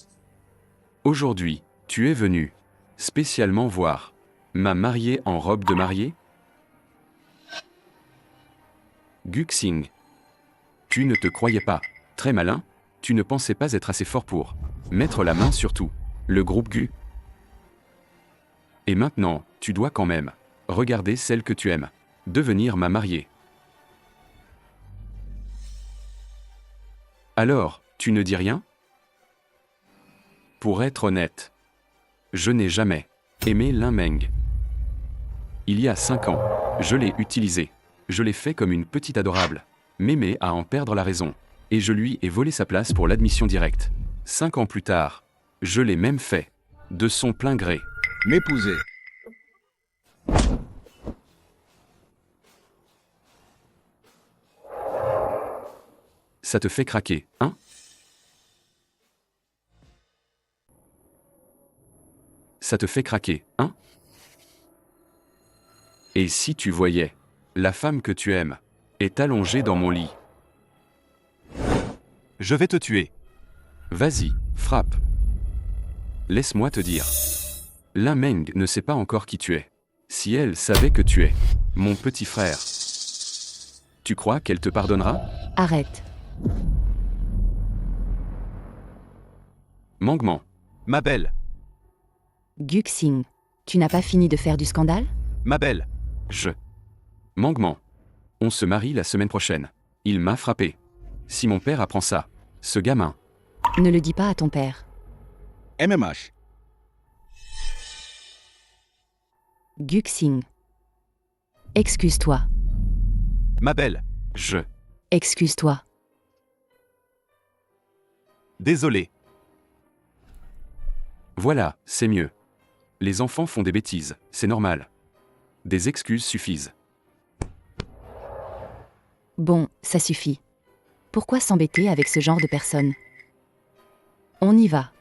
Aujourd'hui, tu es venu spécialement voir ma mariée en robe de mariée? Gu Xing. Tu ne te croyais pas très malin? Tu ne pensais pas être assez fort pour mettre la main sur tout le groupe Gu? Et maintenant, tu dois quand même regarder celle que tu aimes devenir ma mariée. Alors, tu ne dis rien? Pour être honnête, je n'ai jamais aimé Lin Meng. Il y a 5 ans, je l'ai utilisé. Je l'ai fait comme une petite adorable. Mémé à en perdre la raison. Et je lui ai volé sa place pour l'admission directe. 5 ans plus tard, je l'ai même fait. De son plein gré. M'épouser. Ça te fait craquer, hein? Ça te fait craquer, hein? Et si tu voyais, la femme que tu aimes est allongée dans mon lit. Je vais te tuer. Vas-y, frappe. Laisse-moi te dire. Lin Meng ne sait pas encore qui tu es. Si elle savait que tu es mon petit frère, tu crois qu'elle te pardonnera? Arrête. Mangement. Ma belle, Gu Xing, tu n'as pas fini de faire du scandale? ma belle, Mangement. On se marie la semaine prochaine. Il m'a frappé. Si mon père apprend ça, ce gamin. Ne le dis pas à ton père. MMH. Gu Xing. Excuse-toi. ma belle, Excuse-toi. désolé. Voilà, c'est mieux. Les enfants font des bêtises, c'est normal. Des excuses suffisent. Bon, ça suffit. Pourquoi s'embêter avec ce genre de personnes? On y va.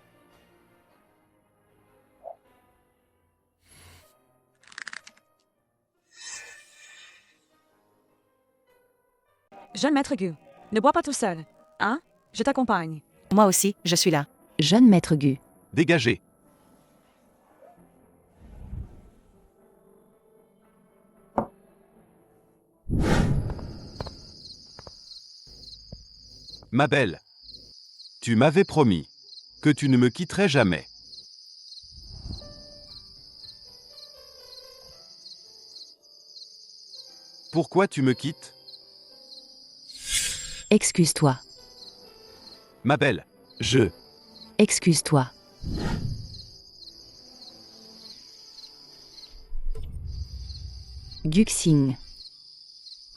Jeune maître Gu, ne bois pas tout seul, hein? Je t'accompagne. Moi aussi, je suis là. Jeune maître Gu. Dégagez. Ma belle, tu m'avais promis que tu ne me quitterais jamais. Pourquoi tu me quittes? Excuse-toi. Ma belle, Excuse-toi. Gu Xing.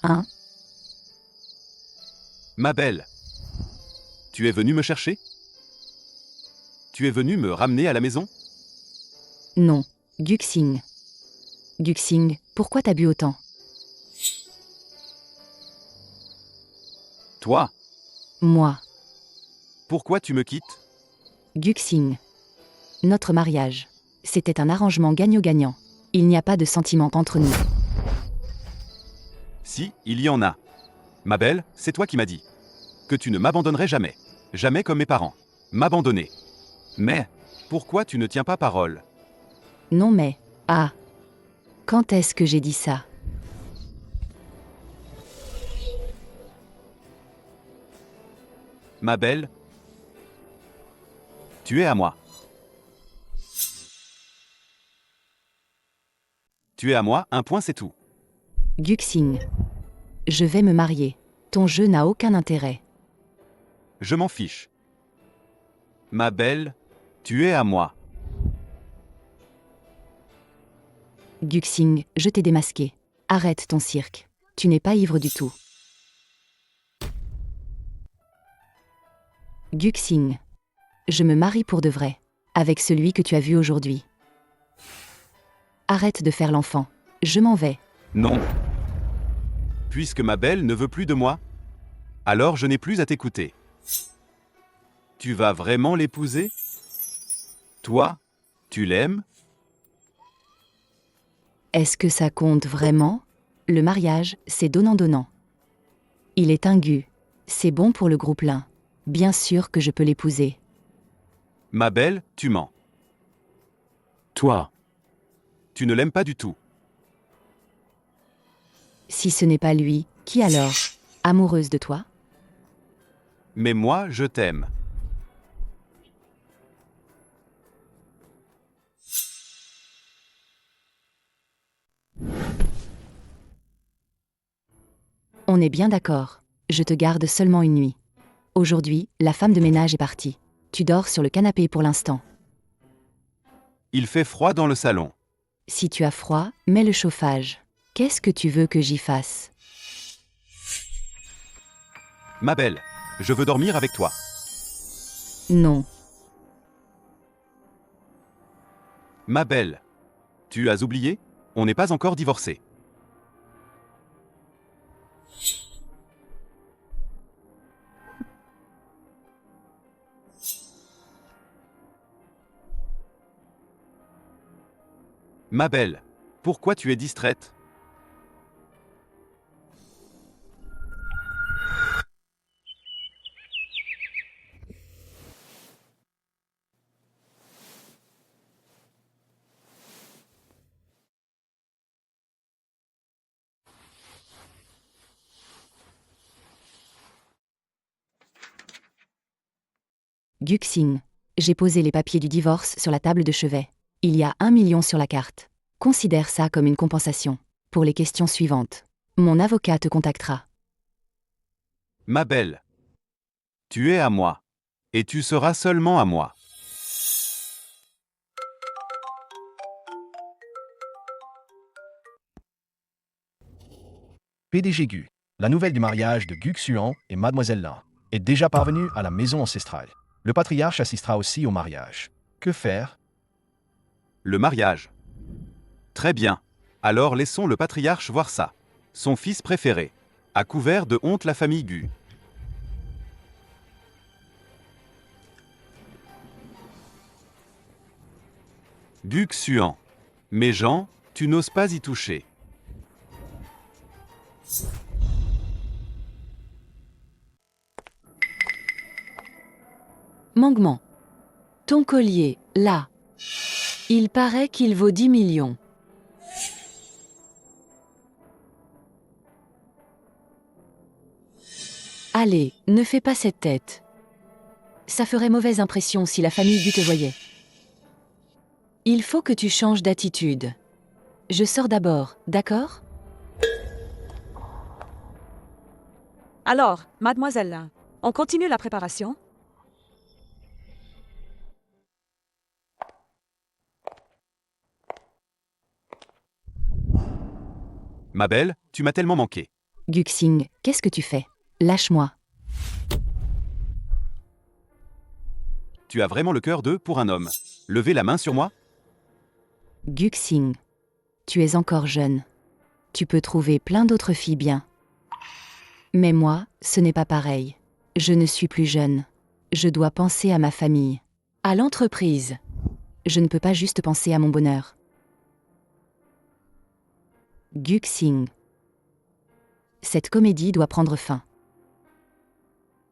Hein? Ma belle, tu es venue me chercher? Tu es venue me ramener à la maison? Non. Gu Xing. Gu Xing, pourquoi t'as bu autant? Toi, Moi. pourquoi tu me quittes? Gu Xing. Notre mariage. C'était un arrangement gagnant-gagnant. Il n'y a pas de sentiment entre nous. Si, il y en a. Ma belle, c'est toi qui m'as dit que tu ne m'abandonnerais jamais. Jamais comme mes parents. M'abandonner. Mais, pourquoi tu ne tiens pas parole? Non mais... Ah. Quand est-ce que j'ai dit ça? Ma belle, tu es à moi. Tu es à moi, un point c'est tout. Guxing. Je vais me marier. Ton jeu n'a aucun intérêt. Je m'en fiche. Ma belle, tu es à moi. Guxing, je t'ai démasqué. Arrête ton cirque. Tu n'es pas ivre du tout. Guxing. Je me marie pour de vrai. Avec celui que tu as vu aujourd'hui. Arrête de faire l'enfant. Je m'en vais. Non. Puisque ma belle ne veut plus de moi, alors je n'ai plus à t'écouter. Tu vas vraiment l'épouser? Toi, tu l'aimes? Est-ce que ça compte vraiment? Le mariage, c'est donnant-donnant. Il est ingu. C'est bon pour le groupe Lin. Bien sûr que je peux l'épouser. Ma belle, tu mens. Toi, Tu ne l'aimes pas du tout. Si ce n'est pas lui, qui alors? Amoureuse de toi? Mais moi, je t'aime. On est bien d'accord. Je te garde seulement une nuit. Aujourd'hui, la femme de ménage est partie. Tu dors sur le canapé pour l'instant. Il fait froid dans le salon. Si tu as froid, mets le chauffage. Qu'est-ce que tu veux que j'y fasse? Ma belle, je veux dormir avec toi. Non. Ma belle, tu as oublié? On n'est pas encore divorcés. Ma belle, pourquoi tu es distraite? Guxing. J'ai posé les papiers du divorce sur la table de chevet. Il y a 1 million sur la carte. Considère ça comme une compensation. Pour les questions suivantes, mon avocat te contactera. Ma belle, tu es à moi. Et tu seras seulement à moi. PDG Gu. La nouvelle du mariage de Gu Xuan et Mademoiselle Lin est déjà parvenue à la maison ancestrale. Le patriarche assistera aussi au mariage. Que faire? Le mariage. Très bien. Alors laissons le patriarche voir ça. Son fils préféré a couvert de honte la famille Gu. Gu Xuan. Mais Jean, tu n'oses pas y toucher. Mangement. Ton collier, là. Il paraît qu'il vaut 10 millions. Allez, ne fais pas cette tête. Ça ferait mauvaise impression si la famille Gu te voyait. Il faut que tu changes d'attitude. Je sors d'abord, d'accord? Alors, mademoiselle Lin, on continue la préparation? Ma belle, tu m'as tellement manqué. Guxing, qu'est-ce que tu fais? Lâche-moi. Tu as vraiment le cœur pour un homme. Levez la main sur moi? Guxing, tu es encore jeune. Tu peux trouver plein d'autres filles bien. Mais moi, ce n'est pas pareil. Je ne suis plus jeune. Je dois penser à ma famille. À l'entreprise. Je ne peux pas juste penser à mon bonheur. Guxing. Cette comédie doit prendre fin.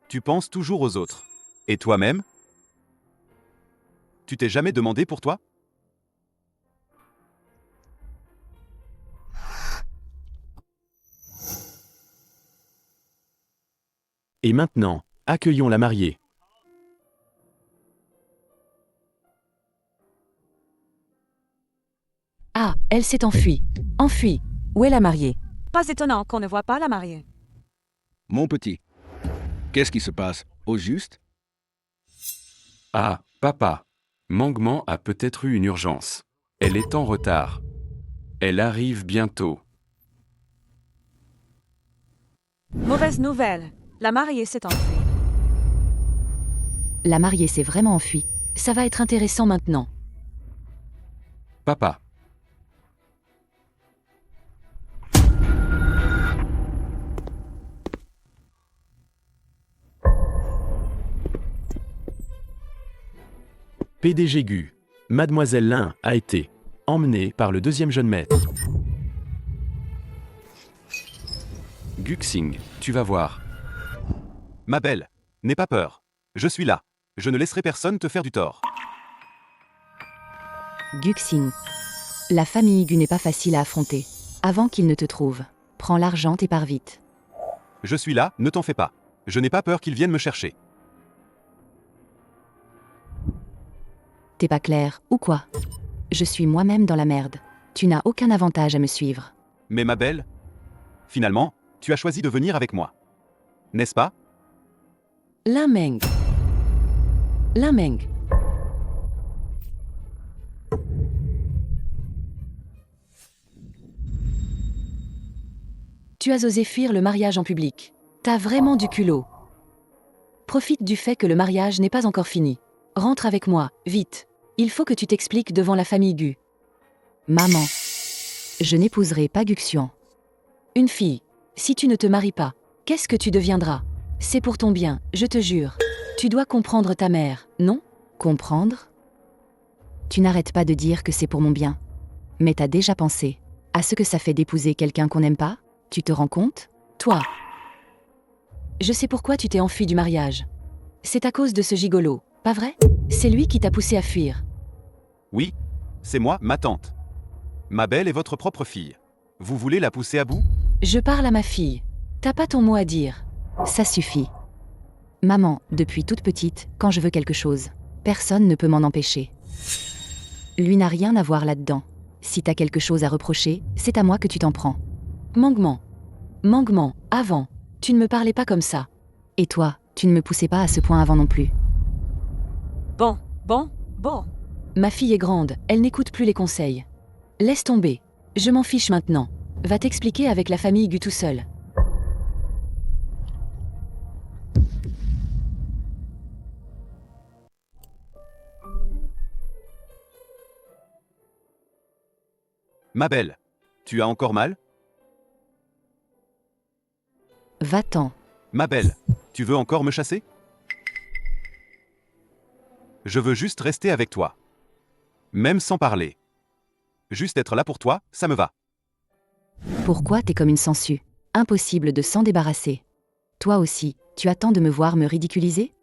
Tu penses toujours aux autres. Et toi-même? Tu t'es jamais demandé pour toi? Et maintenant, accueillons la mariée. Ah, elle s'est enfuie. Enfuie. Où est la mariée? Pas étonnant qu'on ne voit pas la mariée. Mon petit, qu'est-ce qui se passe au juste? Ah, papa. Mangement a peut-être eu une urgence. Elle est en retard. Elle arrive bientôt. Mauvaise nouvelle. La mariée s'est enfuie. La mariée s'est vraiment enfuie. Ça va être intéressant maintenant. Papa. PDG Gu. Mademoiselle Lin a été emmenée par le deuxième jeune maître. Guxing, tu vas voir. Ma belle, n'aie pas peur. Je suis là. Je ne laisserai personne te faire du tort. Guxing. La famille Gu n'est pas facile à affronter. Avant qu'il ne te trouve, prends l'argent et pars vite. Je suis là, ne t'en fais pas. Je n'ai pas peur qu'ils viennent me chercher. T'es pas clair, ou quoi? Je suis moi-même dans la merde. Tu n'as aucun avantage à me suivre. Mais ma belle, finalement, tu as choisi de venir avec moi. N'est-ce pas? Lin Meng. Lin Meng. Tu as osé fuir le mariage en public. T'as vraiment du culot. Profite du fait que le mariage n'est pas encore fini. Rentre avec moi, vite. Il faut que tu t'expliques devant la famille Gu. Maman. Je n'épouserai pas Guxian. Une fille. Si tu ne te maries pas, qu'est-ce que tu deviendras? C'est pour ton bien, je te jure. Tu dois comprendre ta mère, non? Comprendre? Tu n'arrêtes pas de dire que c'est pour mon bien. Mais t'as déjà pensé à ce que ça fait d'épouser quelqu'un qu'on n'aime pas? Tu te rends compte? Toi. Je sais pourquoi tu t'es enfui du mariage. C'est à cause de ce gigolo, pas vrai? C'est lui qui t'a poussé à fuir. Oui, c'est moi, ma tante. Ma belle est votre propre fille. Vous voulez la pousser à bout? Je parle à ma fille. T'as pas ton mot à dire. Ça suffit. Maman, depuis toute petite, quand je veux quelque chose, personne ne peut m'en empêcher. Lui n'a rien à voir là-dedans. Si t'as quelque chose à reprocher, c'est à moi que tu t'en prends. Mangement. Mangement, avant. Tu ne me parlais pas comme ça. Et toi, tu ne me poussais pas à ce point avant non plus. Bon. Ma fille est grande, elle n'écoute plus les conseils. Laisse tomber. Je m'en fiche maintenant. Va t'expliquer avec la famille Gu tout seul. Ma belle, tu as encore mal? Va-t'en. Ma belle, tu veux encore me chasser? Je veux juste rester avec toi. Même sans parler. Juste être là pour toi, ça me va. Pourquoi t'es comme une sangsue? Impossible de s'en débarrasser. Toi aussi, tu attends de me voir me ridiculiser?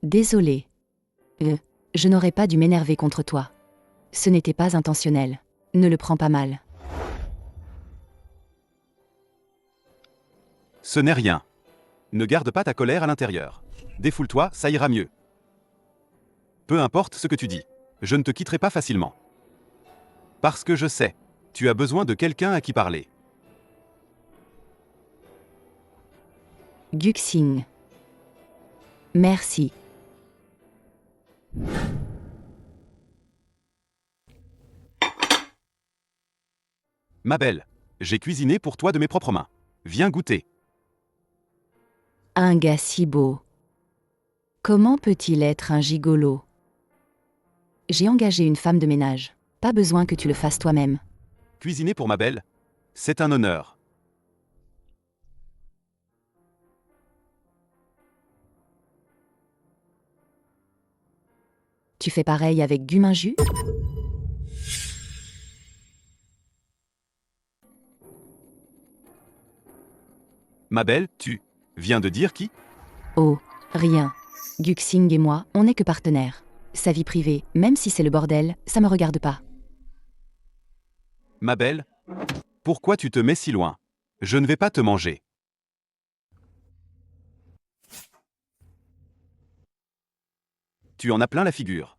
Désolé. Je n'aurais pas dû m'énerver contre toi. Ce n'était pas intentionnel. Ne le prends pas mal. Ce n'est rien. Ne garde pas ta colère à l'intérieur. Défoule-toi, ça ira mieux. Peu importe ce que tu dis, je ne te quitterai pas facilement. Parce que je sais, tu as besoin de quelqu'un à qui parler. Guxing. Merci. Ma belle, j'ai cuisiné pour toi de mes propres mains. Viens goûter. Un gars si beau. Comment peut-il être un gigolo? J'ai engagé une femme de ménage. Pas besoin que tu le fasses toi-même. Cuisiner pour ma belle, c'est un honneur. Tu fais pareil avec Guminju? Ma belle, tu Vient de dire qui? Oh, rien. Guxing et moi, on n'est que partenaires. Sa vie privée, même si c'est le bordel, ça me regarde pas. Ma belle, pourquoi tu te mets si loin? Je ne vais pas te manger. Tu en as plein la figure.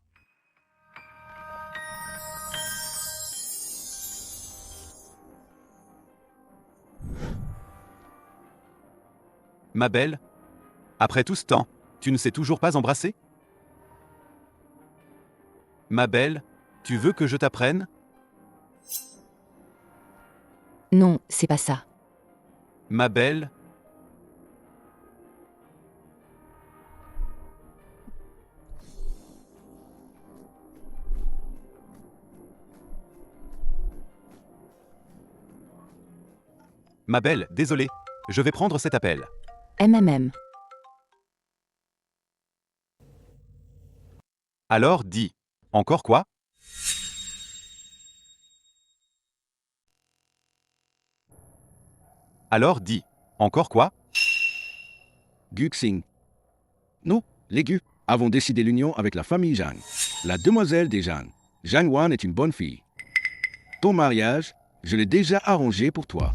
Ma belle, après tout ce temps, tu ne sais toujours pas embrasser? Ma belle, tu veux que je t'apprenne? Non, c'est pas ça. Ma belle, ma belle, désolé, je vais prendre cet appel. MMM. Alors dis, encore quoi? Alors dis, encore quoi? Guxing. Nous, les Gu, avons décidé l'union avec la famille Zhang. La demoiselle des Zhang. Zhang Wan est une bonne fille. Ton mariage, je l'ai déjà arrangé pour toi.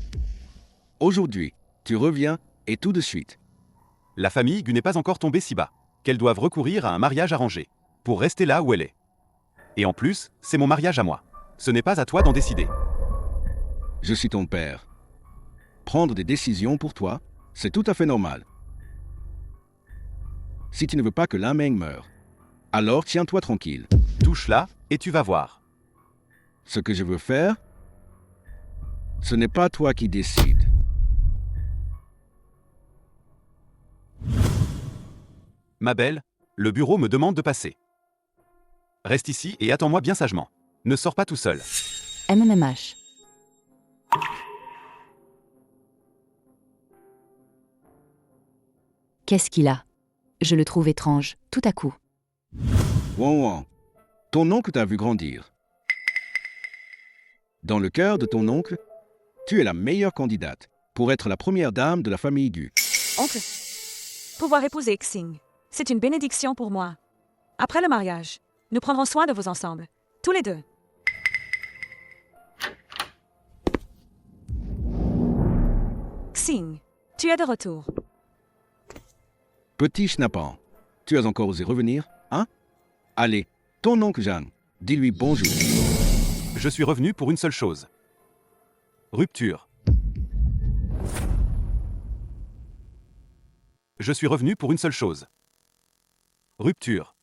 Aujourd'hui, tu reviens et tout de suite. La famille Gu n'est pas encore tombée si bas qu'elles doivent recourir à un mariage arrangé pour rester là où elle est. Et en plus, c'est mon mariage à moi. Ce n'est pas à toi d'en décider. Je suis ton père. Prendre des décisions pour toi, c'est tout à fait normal. Si tu ne veux pas que Lan Meng meure, alors tiens-toi tranquille. Touche là et tu vas voir. Ce que je veux faire, ce n'est pas toi qui décides. Ma belle, le bureau me demande de passer. Reste ici et attends-moi bien sagement. Ne sors pas tout seul. MMMH. Qu'est-ce qu'il a? Je le trouve étrange, tout à coup. Wang Wang, ton oncle t'a vu grandir. Dans le cœur de ton oncle, tu es la meilleure candidate pour être la première dame de la famille Gu. Oncle, pouvoir épouser Xing, c'est une bénédiction pour moi. Après le mariage, nous prendrons soin de vos ensembles, tous les deux. Xing, tu es de retour. Petit schnappant, tu as encore osé revenir, hein? Allez, ton oncle Zhang, dis-lui bonjour. Je suis revenu pour une seule chose. Rupture. Je suis revenu pour une seule chose. Rupture.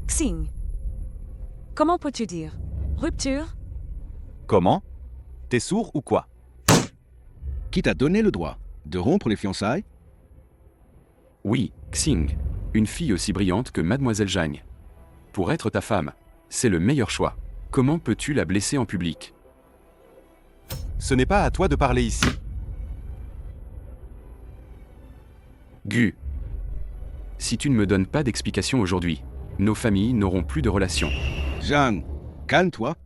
Xing, comment peux-tu dire rupture? Comment? T'es sourd ou quoi? Qui t'a donné le droit de rompre les fiançailles? Oui, Xing, une fille aussi brillante que Mademoiselle Zhang. Pour être ta femme, c'est le meilleur choix. Comment peux-tu la blesser en public? Ce n'est pas à toi de parler ici. Gu. Si tu ne me donnes pas d'explication aujourd'hui, nos familles n'auront plus de relations. Zhang, calme-toi.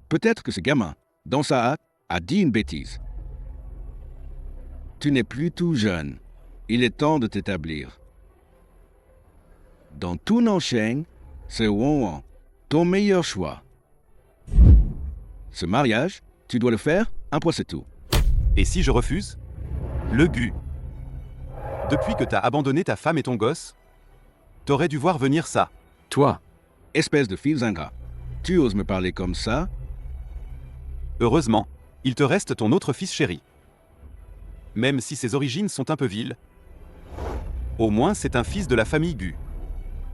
Peut-être que ce gamin, dans sa hâte, a dit une bêtise. Tu n'es plus tout jeune. Il est temps de t'établir. Dans tout Nansheng, c'est Wang Wang, ton meilleur choix. Ce mariage, tu dois le faire, un point c'est tout. Et si je refuse? Le Gu. Depuis que t'as abandonné ta femme et ton gosse, t'aurais dû voir venir ça. Toi, Espèce de fils ingrat, tu oses me parler comme ça? Heureusement, il te reste ton autre fils chéri. Même si ses origines sont un peu viles, au moins c'est un fils de la famille Gu.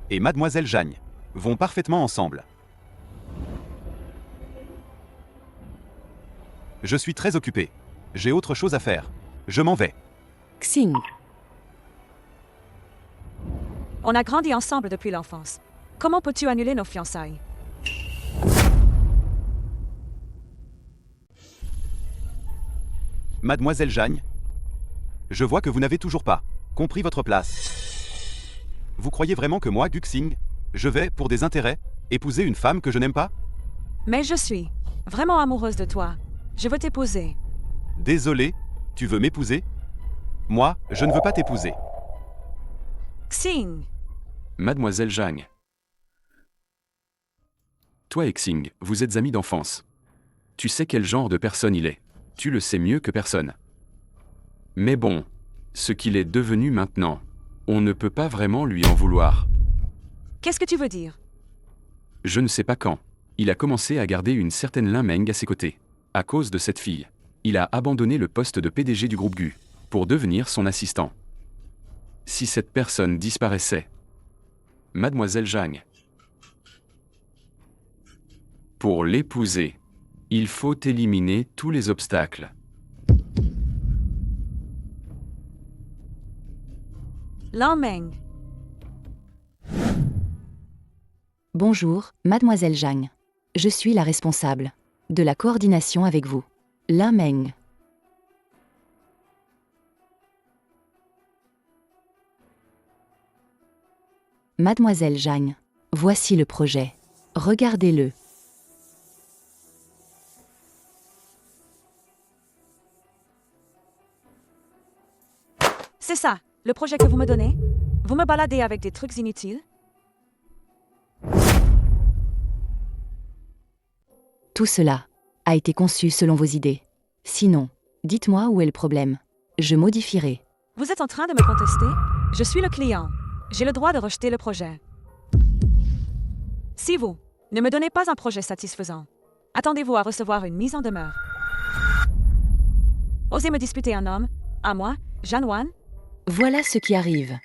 Et Mademoiselle Zhang vont parfaitement ensemble. Je suis très occupé. J'ai autre chose à faire. Je m'en vais. Xing, On a grandi ensemble depuis l'enfance. Comment peux-tu annuler nos fiançailles? Mademoiselle Zhang, je vois que vous n'avez toujours pas compris votre place. Vous croyez vraiment que moi, Guxing, je vais, pour des intérêts, épouser une femme que je n'aime pas? Mais je suis vraiment amoureuse de toi. Je veux t'épouser. Désolé, tu veux m'épouser? Moi, je ne veux pas t'épouser. Xing. Mademoiselle Zhang. Toi et Xing, vous êtes amis d'enfance. Tu sais quel genre de personne il est. Tu le sais mieux que personne. Mais bon, ce qu'il est devenu maintenant, on ne peut pas vraiment lui en vouloir. Qu'est-ce que tu veux dire? Je ne sais pas quand. Il a commencé à garder une certaine Lin Meng à ses côtés. À cause de cette fille, il a abandonné le poste de PDG du groupe Gu pour devenir son assistant. Si cette personne disparaissait, Mademoiselle Zhang, pour l'épouser, il faut éliminer tous les obstacles. Lan Meng. Bonjour, Mademoiselle Zhang. Je suis la responsable de la coordination avec vous. Lin Meng. Mademoiselle Zhang, voici le projet. Regardez-le. C'est ça, le projet que vous me donnez? Vous me baladez avec des trucs inutiles? Tout cela a été conçu selon vos idées. Sinon, dites-moi où est le problème. Je modifierai. Vous êtes en train de me contester? Je suis le client. J'ai le droit de rejeter le projet. Si vous ne me donnez pas un projet satisfaisant, attendez-vous à recevoir une mise en demeure. Osez me disputer un homme, à moi, Zhan Wan? Voilà ce qui arrive.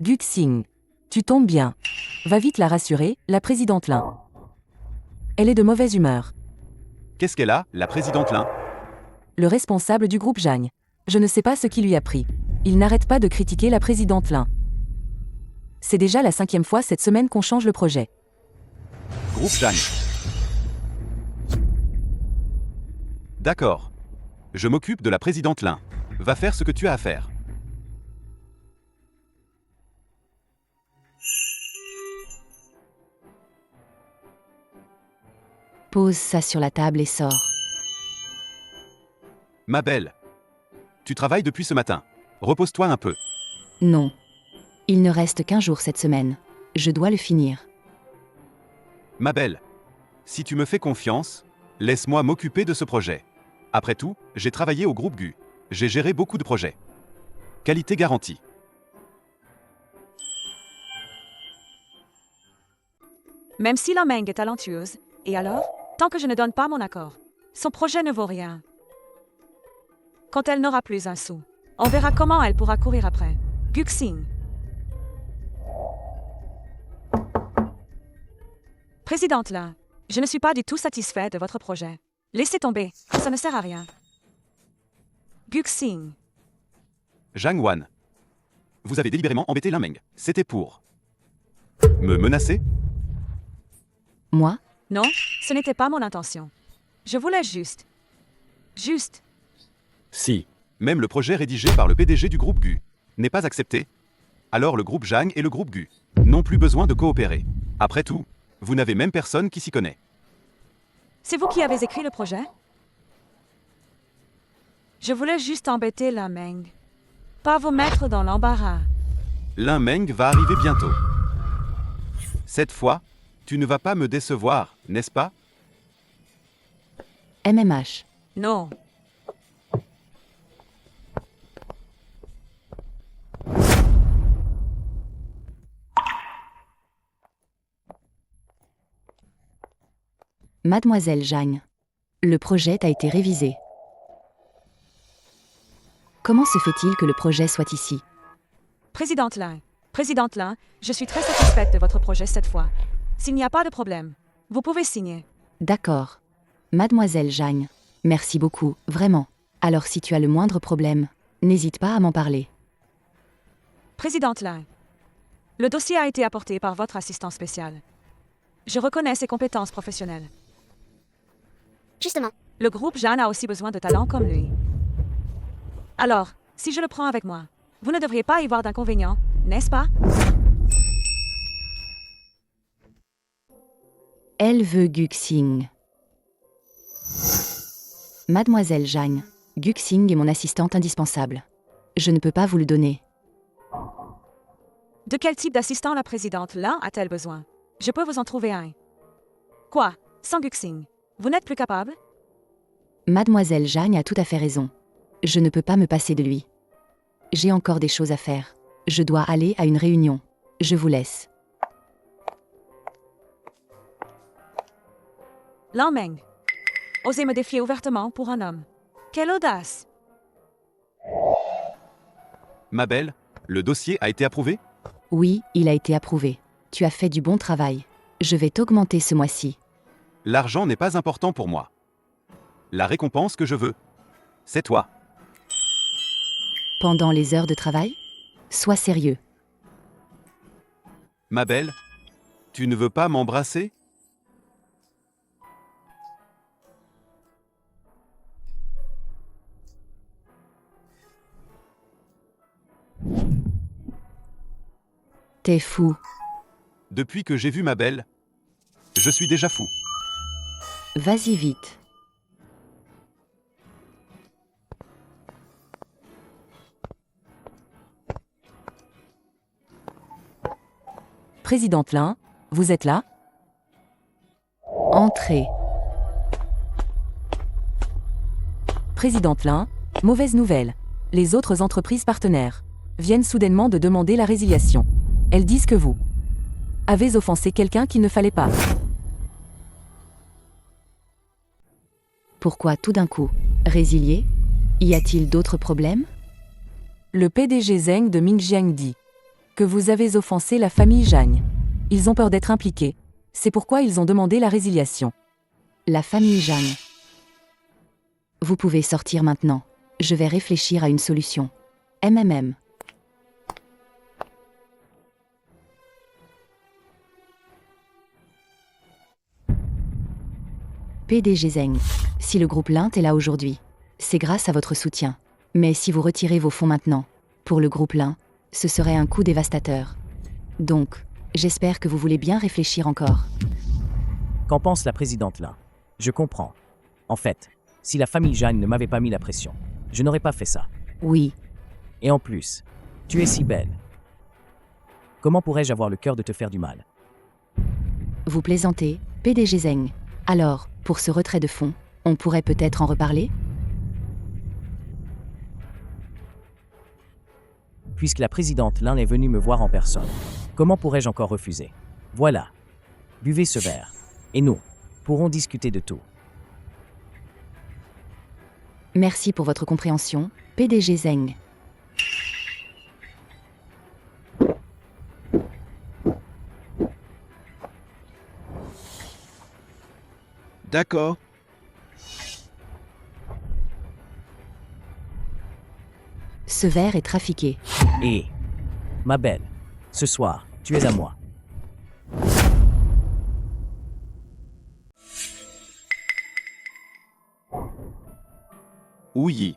Gu Xing. Tu tombes bien. Va vite la rassurer, la présidente Lin. Elle est de mauvaise humeur. Qu'est-ce qu'elle a, la présidente Lin? Le responsable du groupe Zhang. Je ne sais pas ce qui lui a pris. Il n'arrête pas de critiquer la présidente Lin. C'est déjà la 5e fois cette semaine qu'on change le projet. Groupe Zhang. D'accord. Je m'occupe de la présidente Lin. Va faire ce que tu as à faire. Pose ça sur la table et sors. Ma belle. Tu travailles depuis ce matin. Repose-toi un peu. Non. Il ne reste qu'un jour cette semaine. Je dois le finir. Ma belle. Si tu me fais confiance, laisse-moi m'occuper de ce projet. Après tout, j'ai travaillé au groupe Gu. J'ai géré beaucoup de projets. Qualité garantie. Même si Lan Meng est talentueuse, et alors, tant que je ne donne pas mon accord, son projet ne vaut rien. Quand elle n'aura plus un sou, on verra comment elle pourra courir après. Gu Xing. Présidente Lin, je ne suis pas du tout satisfait de votre projet. Laissez tomber, ça ne sert à rien. Gu Xing. Zhang Wan. Vous avez délibérément embêté Lin Meng. C'était pour me menacer? Moi? Non, ce n'était pas mon intention. Je voulais juste. Si. Même le projet rédigé par le PDG du groupe Gu n'est pas accepté. Alors le groupe Zhang et le groupe Gu n'ont plus besoin de coopérer. Après tout, vous n'avez même personne qui s'y connaît. C'est vous qui avez écrit le projet? Je voulais juste embêter Lan Meng. Pas vous mettre dans l'embarras. Lin Meng va arriver bientôt. Cette fois, tu ne vas pas me décevoir, n'est-ce pas? MMH. Non. Mademoiselle Zhang. Le projet a été révisé. Comment se fait-il que le projet soit ici? Présidente Lin, je suis très satisfaite de votre projet cette fois. S'il n'y a pas de problème, vous pouvez signer. D'accord. Mademoiselle Zhang. Merci beaucoup, vraiment. Alors si tu as le moindre problème, n'hésite pas à m'en parler. Présidente Lin, le dossier a été apporté par votre assistant spécial. Je reconnais ses compétences professionnelles. Justement. Le groupe Zhan a aussi besoin de talents comme lui. Alors, si je le prends avec moi, vous ne devriez pas y voir d'inconvénient, n'est-ce pas? Elle veut Gu Xing. Mademoiselle Zhang, Guxing est mon assistante indispensable. Je ne peux pas vous le donner. De quel type d'assistant la présidente Lin a-t-elle besoin? Je peux vous en trouver un. Quoi? Sans Guxing? Vous n'êtes plus capable? Mademoiselle Zhang a tout à fait raison. Je ne peux pas me passer de lui. J'ai encore des choses à faire. Je dois aller à une réunion. Je vous laisse. Lan Meng. Osez me défier ouvertement pour un homme. Quelle audace! Ma belle, le dossier a été approuvé? Oui, il a été approuvé. Tu as fait du bon travail. Je vais t'augmenter ce mois-ci. L'argent n'est pas important pour moi. La récompense que je veux, c'est toi. Pendant les heures de travail? Sois sérieux. Ma belle, tu ne veux pas m'embrasser? T'es fou. Depuis que j'ai vu ma belle, je suis déjà fou. Vas-y vite. Présidente Lin, vous êtes là? Entrez. Présidente Lin, mauvaise nouvelle. Les autres entreprises partenaires viennent soudainement de demander la résiliation. Elles disent que vous avez offensé quelqu'un qu'il ne fallait pas. Pourquoi tout d'un coup? Résilié? Y a-t-il d'autres problèmes? Le PDG Zheng de Mingjiang dit que vous avez offensé la famille Zhang. Ils ont peur d'être impliqués. C'est pourquoi ils ont demandé la résiliation. La famille Zhang. Vous pouvez sortir maintenant. Je vais réfléchir à une solution. MMM. PDG Zheng. Si le groupe Lint est là aujourd'hui, c'est grâce à votre soutien. Mais si vous retirez vos fonds maintenant, pour le groupe Lint, ce serait un coup dévastateur. Donc, j'espère que vous voulez bien réfléchir encore. Qu'en pense la présidente Lin? Je comprends. En fait, si la famille Jeanne ne m'avait pas mis la pression, je n'aurais pas fait ça. Oui. Et en plus, tu es si belle. Comment pourrais-je avoir le cœur de te faire du mal? Vous plaisantez, PDG Zheng. Alors, pour ce retrait de fonds, on pourrait peut-être en reparler? Puisque la présidente Lin est venue me voir en personne, comment pourrais-je encore refuser? Voilà. Buvez ce verre. Et nous pourrons discuter de tout. Merci pour votre compréhension, PDG Zheng. D'accord. Ce verre est trafiqué. Et, ma belle, ce soir, tu es à moi. Oui.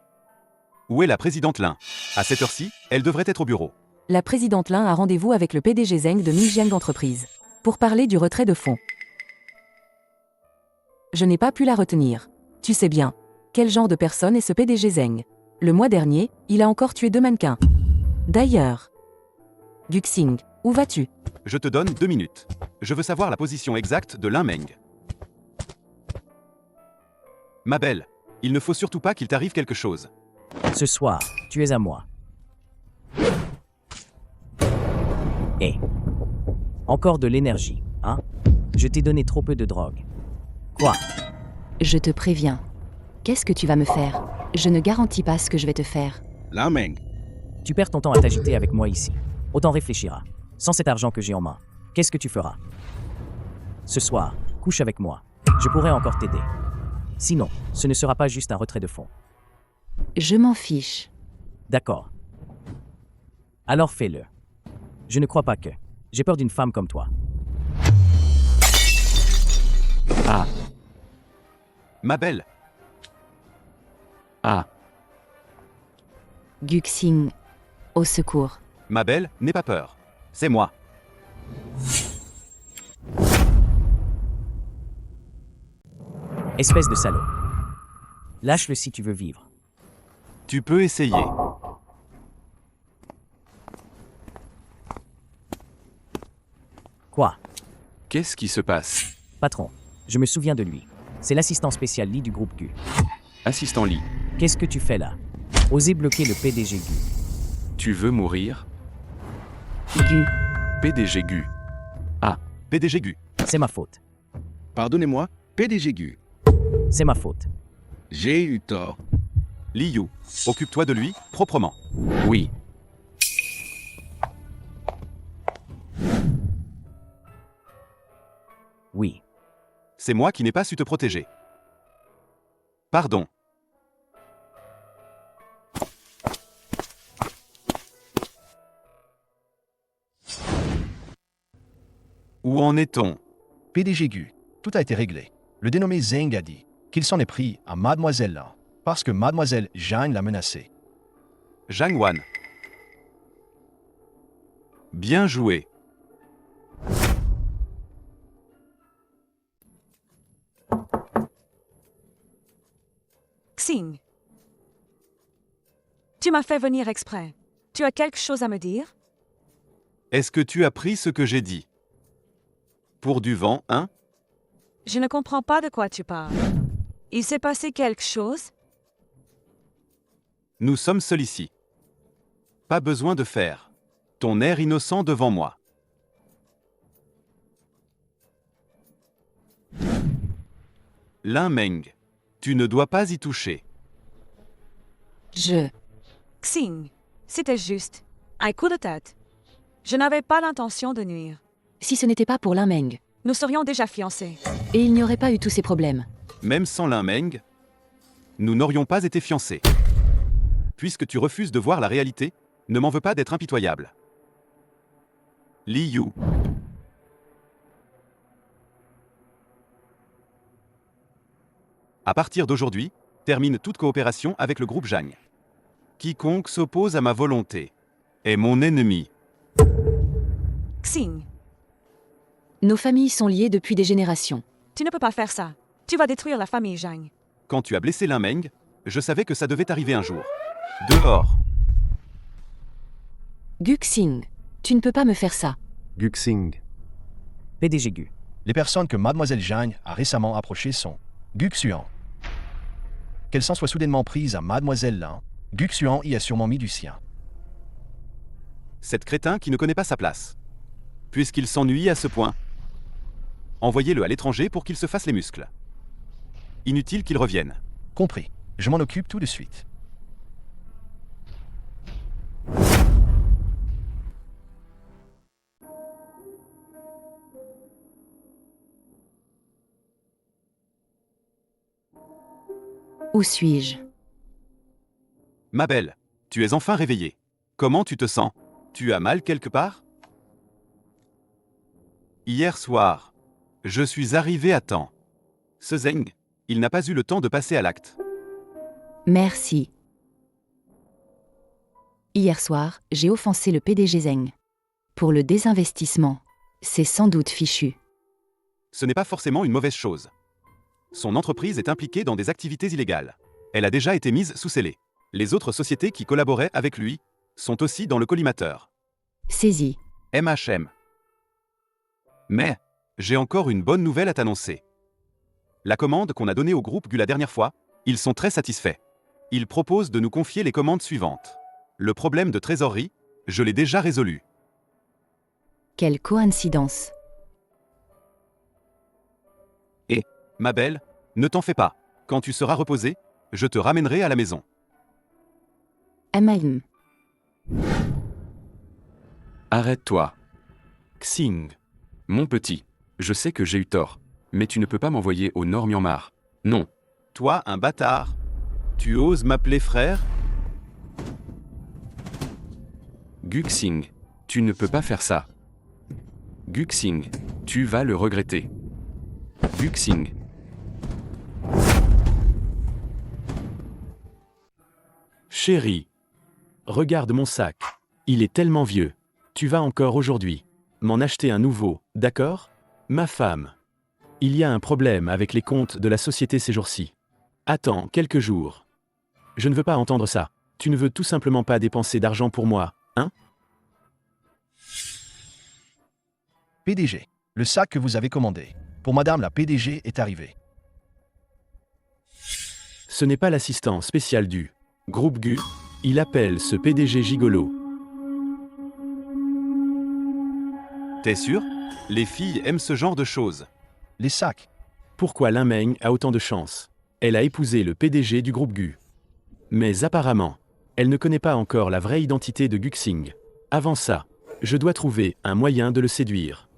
Où est la présidente Lin? À cette heure-ci, elle devrait être au bureau. La présidente Lin a rendez-vous avec le PDG Zheng de Mingjiang Entreprises pour parler du retrait de fonds. Je n'ai pas pu la retenir. Tu sais bien, quel genre de personne est ce PDG Zheng? Le mois dernier, il a encore tué 2 mannequins. D'ailleurs, Guxing, où vas-tu? Je te donne 2 minutes. Je veux savoir la position exacte de Lin Meng. Ma belle, il ne faut surtout pas qu'il t'arrive quelque chose. Ce soir, tu es à moi. Et encore de l'énergie, hein? Je t'ai donné trop peu de drogue. Quoi? Je te préviens. Qu'est-ce que tu vas me faire? Je ne garantis pas ce que je vais te faire. Lan Meng. Tu perds ton temps à t'agiter avec moi ici. Autant réfléchira. Sans cet argent que j'ai en main, qu'est-ce que tu feras? Ce soir, couche avec moi. Je pourrais encore t'aider. Sinon, ce ne sera pas juste un retrait de fonds. Je m'en fiche. D'accord. Alors fais-le. Je ne crois pas que. J'ai peur d'une femme comme toi. Ah, Ma belle, ah, Guxing, au secours. ma belle, n'aie pas peur. C'est moi. Espèce de salaud. Lâche-le si tu veux vivre. Tu peux essayer. Quoi? Qu'est-ce qui se passe? Patron, je me souviens de lui. C'est l'assistant spécial Lee du groupe GU. Assistant Lee, Qu'est-ce que tu fais là? Osez bloquer le PDG GU. tu veux mourir? Gu. PDG GU. PDG GU. C'est ma faute. Pardonnez-moi, PDG GU. C'est ma faute. J'ai eu tort. Liu, occupe-toi de lui, proprement. Oui. Oui. C'est moi qui n'ai pas su te protéger. Pardon. Où en est-on? PDG GU, tout a été réglé. Le dénommé Zeng a dit qu'il s'en est pris à Mademoiselle Lan parce que Mademoiselle Zhang l'a menacé. Zhang Wan. Bien joué. Xing. Tu m'as fait venir exprès. Tu as quelque chose à me dire? Est-ce que tu as pris ce que j'ai dit? Pour du vent, hein? Je ne comprends pas de quoi tu parles. Il s'est passé quelque chose? Nous sommes seuls ici. Pas besoin de faire ton air innocent devant moi. Lin Meng, tu ne dois pas y toucher. Xing, c'était juste un coup de tête. Je n'avais pas l'intention de nuire. Si ce n'était pas pour Lin Meng, Nous serions déjà fiancés. et il n'y aurait pas eu tous ces problèmes. Même sans Lin Meng, nous n'aurions pas été fiancés. Puisque tu refuses de voir la réalité, ne m'en veux pas d'être impitoyable. Liu. À partir d'aujourd'hui, termine toute coopération avec le groupe Zhang. Quiconque s'oppose à ma volonté est mon ennemi. Xing, Nos familles sont liées depuis des générations. tu ne peux pas faire ça. Tu vas détruire la famille Zhang. Quand tu as blessé Lin Meng, je savais que ça devait arriver un jour. Dehors. Gu Xing, tu ne peux pas me faire ça. Guxing. PDG GU. Les personnes que Mademoiselle Zhang a récemment approchées sont Gu Xuan. Qu'elle s'en soit soudainement prise à Mademoiselle Lan, Gu Xuan y a sûrement mis du sien. Cette crétin qui ne connaît pas sa place. Puisqu'il s'ennuie à ce point, envoyez-le à l'étranger pour qu'il se fasse les muscles. Inutile qu'il revienne. Compris. Je m'en occupe tout de suite. Où suis-je? Ma belle, tu es enfin réveillée. Comment tu te sens? Tu as mal quelque part? Hier soir, je suis arrivé à temps. Ce Zeng, il n'a pas eu le temps de passer à l'acte. Merci. Hier soir, j'ai offensé le PDG Zeng. Pour le désinvestissement, c'est sans doute fichu. Ce n'est pas forcément une mauvaise chose. Son entreprise est impliquée dans des activités illégales. Elle a déjà été mise sous scellé. Les autres sociétés qui collaboraient avec lui sont aussi dans le collimateur. Saisi. MHM. Mais, j'ai encore une bonne nouvelle à t'annoncer. La commande qu'on a donnée au groupe GU la dernière fois, ils sont très satisfaits. Ils proposent de nous confier les commandes suivantes. Le problème de trésorerie, je l'ai déjà résolu. Quelle coïncidence. Et, ma belle, ne t'en fais pas. Quand tu seras reposée, je te ramènerai à la maison. MIM. Arrête-toi. Xing. Mon petit, je sais que j'ai eu tort, mais tu ne peux pas m'envoyer au Nord Myanmar. Non. Toi, un bâtard. Tu oses m'appeler frère? Gu Xing, tu ne peux pas faire ça. Gu Xing, tu vas le regretter. Gu Xing. Chérie, regarde mon sac. Il est tellement vieux. Tu vas encore aujourd'hui m'en acheter un nouveau, d'accord? Ma femme. Il y a un problème avec les comptes de la société ces jours-ci. Attends quelques jours. Je ne veux pas entendre ça. Tu ne veux tout simplement pas dépenser d'argent pour moi, hein? PDG, le sac que vous avez commandé. Pour Madame la PDG est arrivé. Ce n'est pas l'assistant spécial du groupe GU. Il appelle ce PDG gigolo. T'es sûr? Les filles aiment ce genre de choses. Les sacs. Pourquoi Lin Meng a autant de chance? Elle a épousé le PDG du groupe GU. Mais apparemment, elle ne connaît pas encore la vraie identité de Guxing. Avant ça, je dois trouver un moyen de le séduire.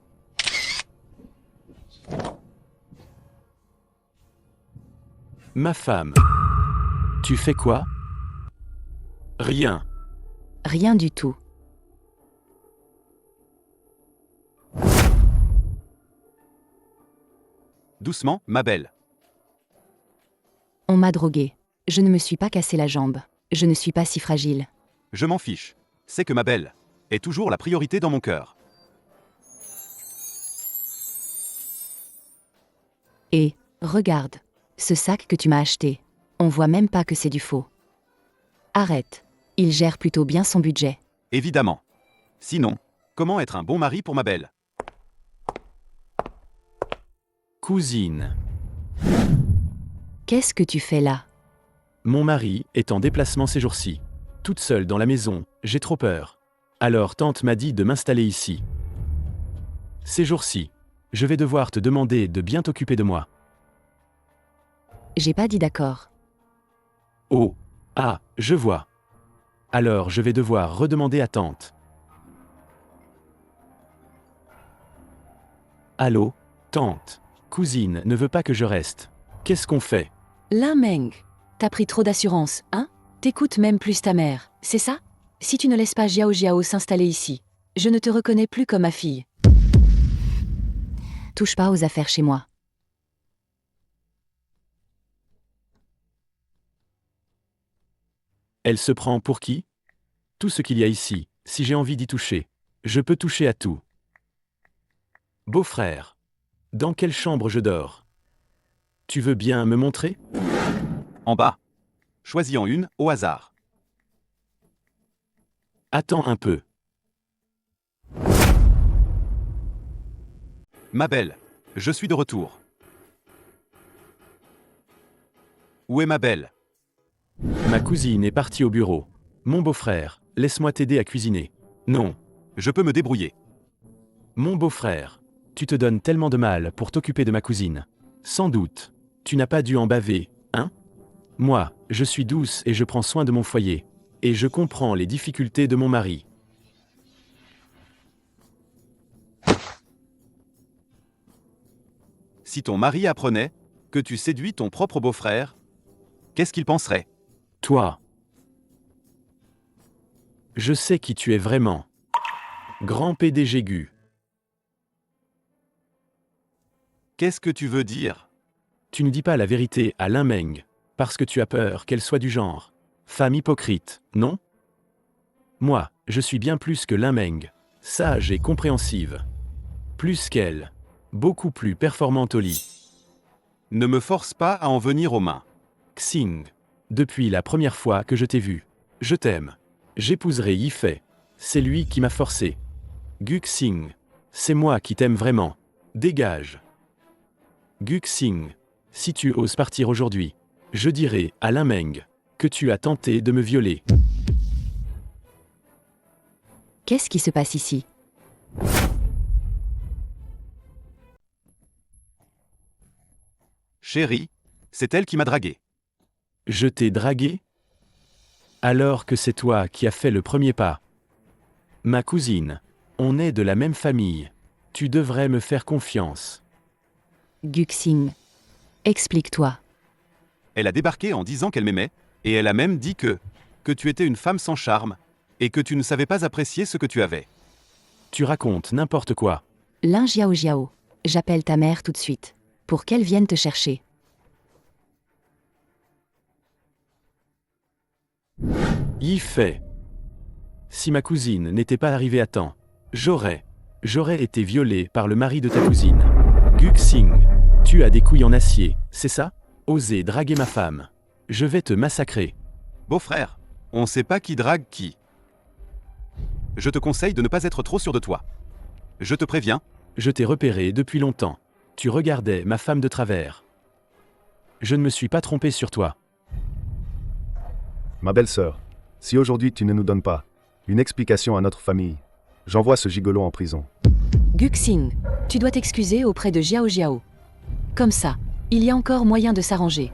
Ma femme. Tu fais quoi? Rien. Rien du tout. Doucement, ma belle. On m'a drogué. Je ne me suis pas cassé la jambe. Je ne suis pas si fragile. Je m'en fiche. C'est que ma belle est toujours la priorité dans mon cœur. Et, regarde, ce sac que tu m'as acheté. On voit même pas que c'est du faux. Arrête. Il gère plutôt bien son budget. Évidemment. Sinon, comment être un bon mari pour ma belle? Cousine. Qu'est-ce que tu fais là? Mon mari est en déplacement ces jours-ci. Toute seule dans la maison, j'ai trop peur. Alors tante m'a dit de m'installer ici. Ces jours-ci, je vais devoir te demander de bien t'occuper de moi. J'ai pas dit d'accord. Oh, ah, je vois. Alors je vais devoir redemander à tante. Allô, tante. Cousine ne veut pas que je reste. Qu'est-ce qu'on fait? Lin Meng, t'as pris trop d'assurance, hein? T'écoutes même plus ta mère, c'est ça? Si tu ne laisses pas Jiao Jiao s'installer ici, je ne te reconnais plus comme ma fille. Touche pas aux affaires chez moi. Elle se prend pour qui? Tout ce qu'il y a ici, si j'ai envie d'y toucher, je peux toucher à tout. Beau-frère, dans quelle chambre je dors? Tu veux bien me montrer? En bas. Choisis en une, au hasard. Attends un peu. Ma belle, je suis de retour. Où est ma belle? Ma cousine est partie au bureau. Mon beau-frère, laisse-moi t'aider à cuisiner. Non. Je peux me débrouiller. Mon beau-frère, tu te donnes tellement de mal pour t'occuper de ma cousine. Sans doute, tu n'as pas dû en baver, hein? Moi, je suis douce et je prends soin de mon foyer. Et je comprends les difficultés de mon mari. Si ton mari apprenait que tu séduis ton propre beau-frère, qu'est-ce qu'il penserait? Toi. Je sais qui tu es vraiment. Grand PDG GU. Qu'est-ce que tu veux dire? Tu ne dis pas la vérité à Lin Meng, parce que tu as peur qu'elle soit du genre femme hypocrite, non? Moi, je suis bien plus que Lin Meng, sage et compréhensive. Plus qu'elle, beaucoup plus performante au lit. Ne me force pas à en venir aux mains. Xing, depuis la première fois que je t'ai vu, je t'aime. J'épouserai Yifei. C'est lui qui m'a forcé. Guxing, c'est moi qui t'aime vraiment. Dégage. Guxing, si tu oses partir aujourd'hui, je dirai à Lin Meng que tu as tenté de me violer. Qu'est-ce qui se passe ici? Chérie, c'est elle qui m'a dragué. Je t'ai dragué? Alors que c'est toi qui as fait le premier pas. Ma cousine, on est de la même famille. Tu devrais me faire confiance. Guxing, explique-toi. Elle a débarqué en disant qu'elle m'aimait, et elle a même dit que tu étais une femme sans charme, et que tu ne savais pas apprécier ce que tu avais. Tu racontes n'importe quoi. Lin Jiao Jiao, j'appelle ta mère tout de suite, pour qu'elle vienne te chercher. Yifei. Si ma cousine n'était pas arrivée à temps, j'aurais été violée par le mari de ta cousine. Guxing, tu as des couilles en acier, c'est ça? Oser draguer ma femme. Je vais te massacrer. Beau-frère, on sait pas qui drague qui. Je te conseille de ne pas être trop sûr de toi. Je te préviens. Je t'ai repéré depuis longtemps. Tu regardais ma femme de travers. Je ne me suis pas trompé sur toi. Ma belle-sœur, si aujourd'hui tu ne nous donnes pas une explication à notre famille, j'envoie ce gigolo en prison. Guxing, tu dois t'excuser auprès de Jiao Jiao. Comme ça, il y a encore moyen de s'arranger.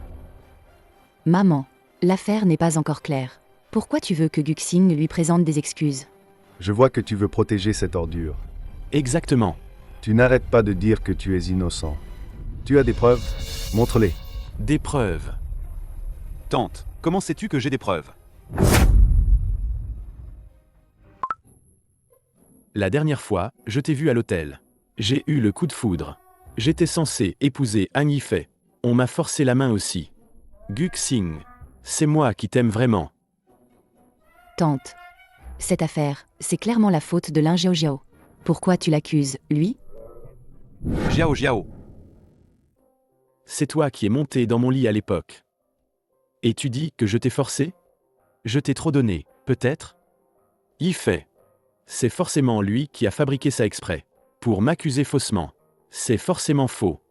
Maman, l'affaire n'est pas encore claire. Pourquoi tu veux que Guxing lui présente des excuses? Je vois que tu veux protéger cette ordure. Exactement. Tu n'arrêtes pas de dire que tu es innocent. Tu as des preuves? Montre-les. Des preuves. Tante, comment sais-tu que j'ai des preuves? La dernière fois, je t'ai vu à l'hôtel. J'ai eu le coup de foudre. J'étais censé épouser Han Yifei. On m'a forcé la main aussi. Guxing, c'est moi qui t'aime vraiment. Tante, cette affaire, c'est clairement la faute de Lin Jiao Jiao. Pourquoi tu l'accuses, lui? Jiao Jiao. C'est toi qui es monté dans mon lit à l'époque. Et tu dis que je t'ai forcé? Je t'ai trop donné, peut-être? Yifei. C'est forcément lui qui a fabriqué ça exprès. Pour m'accuser faussement. C'est forcément faux.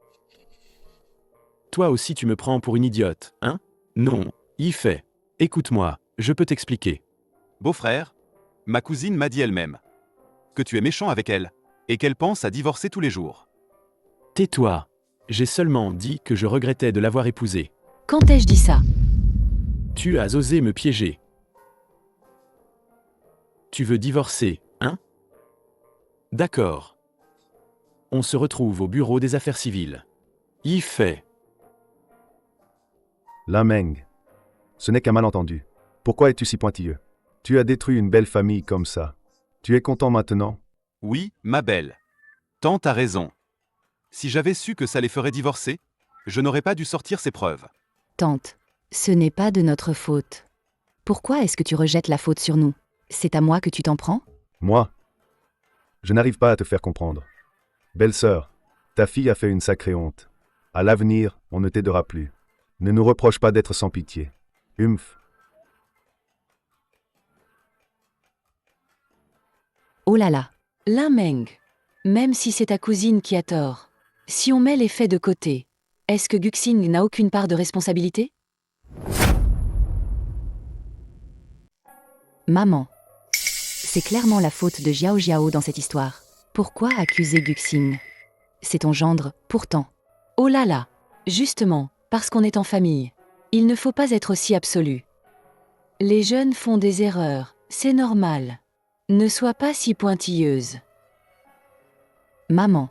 Toi aussi tu me prends pour une idiote, hein? Non, Yifei. Écoute-moi, je peux t'expliquer. Beau-frère, ma cousine m'a dit elle-même que tu es méchant avec elle et qu'elle pense à divorcer tous les jours. Tais-toi. J'ai seulement dit que je regrettais de l'avoir épousée. Quand ai-je dit ça? Tu as osé me piéger. Tu veux divorcer, hein? D'accord. On se retrouve au bureau des affaires civiles. Yifei. Lin Meng. Ce n'est qu'un malentendu. Pourquoi es-tu si pointilleux? Tu as détruit une belle famille comme ça. Tu es content maintenant? Oui, ma belle. Tante a raison. Si j'avais su que ça les ferait divorcer, je n'aurais pas dû sortir ces preuves. Tante, ce n'est pas de notre faute. Pourquoi est-ce que tu rejettes la faute sur nous? C'est à moi que tu t'en prends? Moi? Je n'arrive pas à te faire comprendre. Belle-sœur, ta fille a fait une sacrée honte. À l'avenir, on ne t'aidera plus. Ne nous reproche pas d'être sans pitié. Humph. Oh là là, Lin Meng. Même si c'est ta cousine qui a tort, si on met les faits de côté, est-ce que Guxing n'a aucune part de responsabilité? Maman. C'est clairement la faute de Jiao Jiao dans cette histoire. Pourquoi accuser Guxing? C'est ton gendre, pourtant. Oh là là. Justement, parce qu'on est en famille. Il ne faut pas être aussi absolu. Les jeunes font des erreurs, c'est normal. Ne sois pas si pointilleuse. Maman.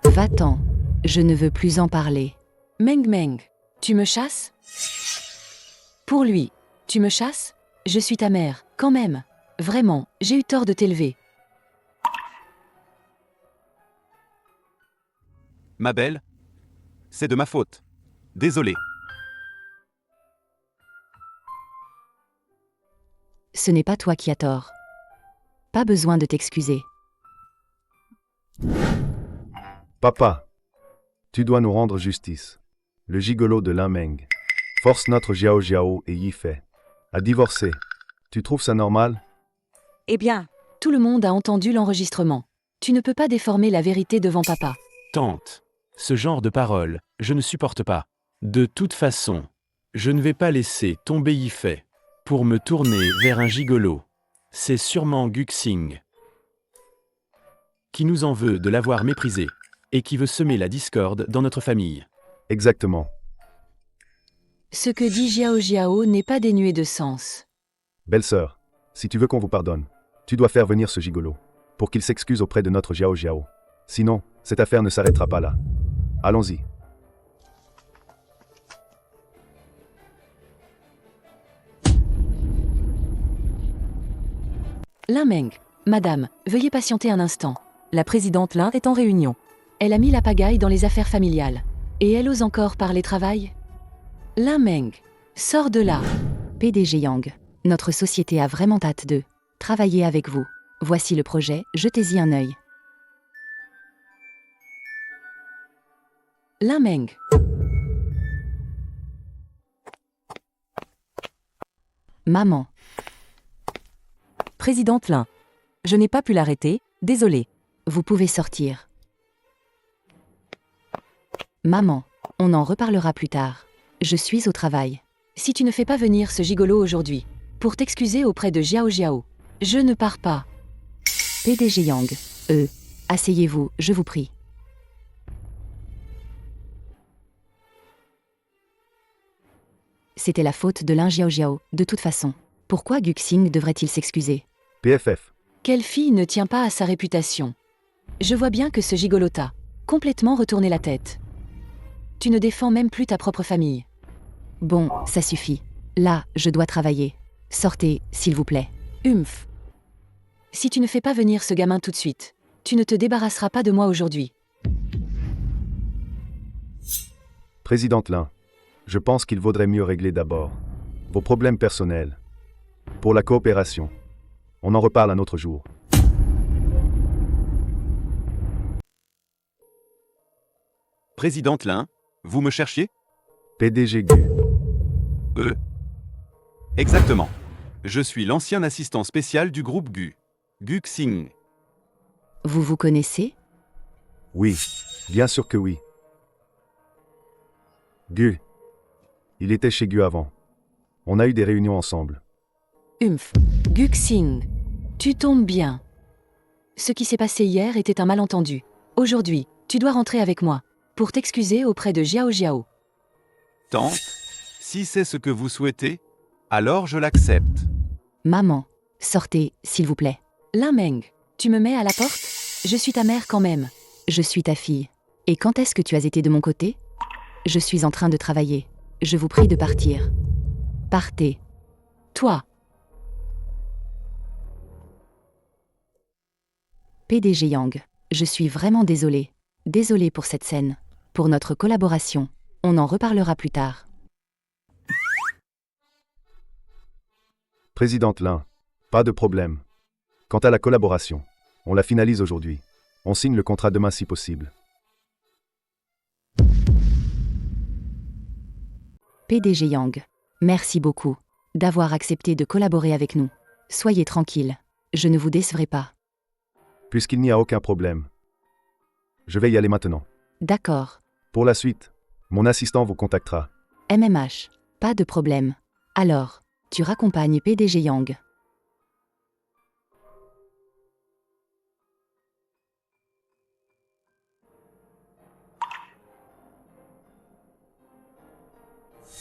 Va-t'en. Je ne veux plus en parler. Meng Meng, tu me chasses? Pour lui, tu me chasses? Je suis ta mère, quand même. Vraiment, j'ai eu tort de t'élever. Ma belle, c'est de ma faute. Désolé. Ce n'est pas toi qui as tort. Pas besoin de t'excuser. Papa, tu dois nous rendre justice. Le gigolo de Lin Meng force notre Jiao Jiao et Yifei à divorcer. Tu trouves ça normal? Eh bien, Tout le monde a entendu l'enregistrement. Tu ne peux pas déformer la vérité devant papa. Tante. Ce genre de paroles, je ne supporte pas. De toute façon, je ne vais pas laisser tomber Yifei pour me tourner vers un gigolo. C'est sûrement Guxing qui nous en veut de l'avoir méprisé et qui veut semer la discorde dans notre famille. Exactement. Ce que dit Jiao Jiao n'est pas dénué de sens. Belle-sœur, si tu veux qu'on vous pardonne, tu dois faire venir ce gigolo pour qu'il s'excuse auprès de notre Jiao Jiao. Sinon, cette affaire ne s'arrêtera pas là. Allons-y. Lin Meng, madame, veuillez patienter un instant. La présidente Lin est en réunion. Elle a mis la pagaille dans les affaires familiales. Et elle ose encore parler travail? Lin Meng, sors de là. PDG Yang, notre société a vraiment hâte de travailler avec vous. Voici le projet, jetez-y un œil. Lin Meng. Maman. Présidente Lin. Je n'ai pas pu l'arrêter, désolé. Vous pouvez sortir. Maman. On en reparlera plus tard. Je suis au travail. Si tu ne fais pas venir ce gigolo aujourd'hui, pour t'excuser auprès de Jiao Jiao, je ne pars pas. PDG Yang. Asseyez-vous, je vous prie. C'était la faute de Lin Jiao Jiao, de toute façon. Pourquoi Guxing devrait-il s'excuser? PFF. Quelle fille ne tient pas à sa réputation? Je vois bien que ce gigolo t'a complètement retourné la tête. Tu ne défends même plus ta propre famille. Bon, ça suffit. Là, je dois travailler. Sortez, s'il vous plaît. Humph. Si tu ne fais pas venir ce gamin tout de suite, tu ne te débarrasseras pas de moi aujourd'hui. Présidente Lin, je pense qu'il vaudrait mieux régler d'abord vos problèmes personnels. Pour la coopération. On en reparle un autre jour. Présidente Lin, vous me cherchiez? PDG Gu. Exactement. Je suis l'ancien assistant spécial du groupe Gu. Guxing. Vous vous connaissez? Oui, bien sûr que oui. Gu. Il était chez Gu avant. On a eu des réunions ensemble. Humph. Guxing. Tu tombes bien. Ce qui s'est passé hier était un malentendu. Aujourd'hui, tu dois rentrer avec moi, pour t'excuser auprès de Jiao Jiao. Tante, si c'est ce que vous souhaitez, alors je l'accepte. Maman, sortez, s'il vous plaît. Lin Meng, tu me mets à la porte? Je suis ta mère quand même. Je suis ta fille. Et quand est-ce que tu as été de mon côté? Je suis en train de travailler. Je vous prie de partir. Partez. Toi. PDG Yang, je suis vraiment désolée. Désolée pour cette scène. Pour notre collaboration. On en reparlera plus tard. Présidente Lin, pas de problème. Quant à la collaboration, on la finalise aujourd'hui. On signe le contrat demain si possible. PDG Yang, merci beaucoup d'avoir accepté de collaborer avec nous. Soyez tranquille, je ne vous décevrai pas. Puisqu'il n'y a aucun problème. Je vais y aller maintenant. D'accord. Pour la suite, mon assistant vous contactera. MMH, pas de problème. Alors, tu raccompagnes PDG Yang.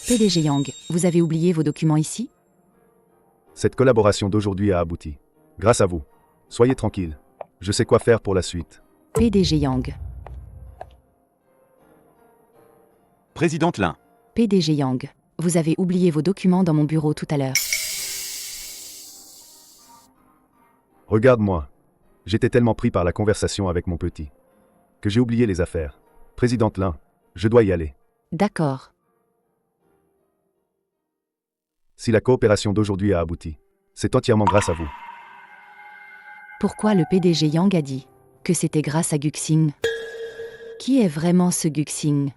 PDG Yang, vous avez oublié vos documents ici? Cette collaboration d'aujourd'hui a abouti. Grâce à vous. Soyez tranquille. Je sais quoi faire pour la suite. PDG Yang. Présidente Lin. PDG Yang, vous avez oublié vos documents dans mon bureau tout à l'heure. Regarde-moi. J'étais tellement pris par la conversation avec mon petit que j'ai oublié les affaires. Présidente Lin, je dois y aller. D'accord. Si la coopération d'aujourd'hui a abouti, c'est entièrement grâce à vous. Pourquoi le PDG Yang a dit que c'était grâce à Guxing? Qui est vraiment ce Guxing?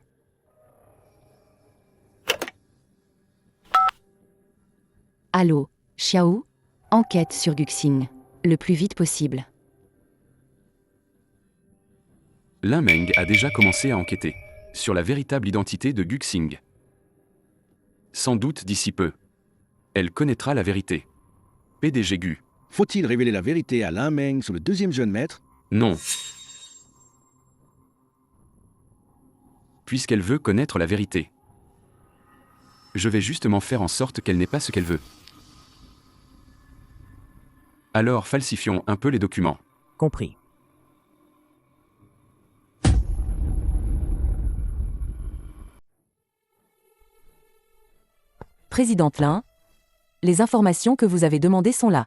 Allô, Xiao? Enquête sur Guxing. Le plus vite possible. Lin Meng a déjà commencé à enquêter sur la véritable identité de Guxing. Sans doute d'ici peu, elle connaîtra la vérité. PDG Gu. Faut-il révéler la vérité à Lin Meng sur le deuxième jeune maître? Non. Puisqu'elle veut connaître la vérité. Je vais justement faire en sorte qu'elle n'ait pas ce qu'elle veut. Alors falsifions un peu les documents. Compris. Présidente Lin, les informations que vous avez demandées sont là.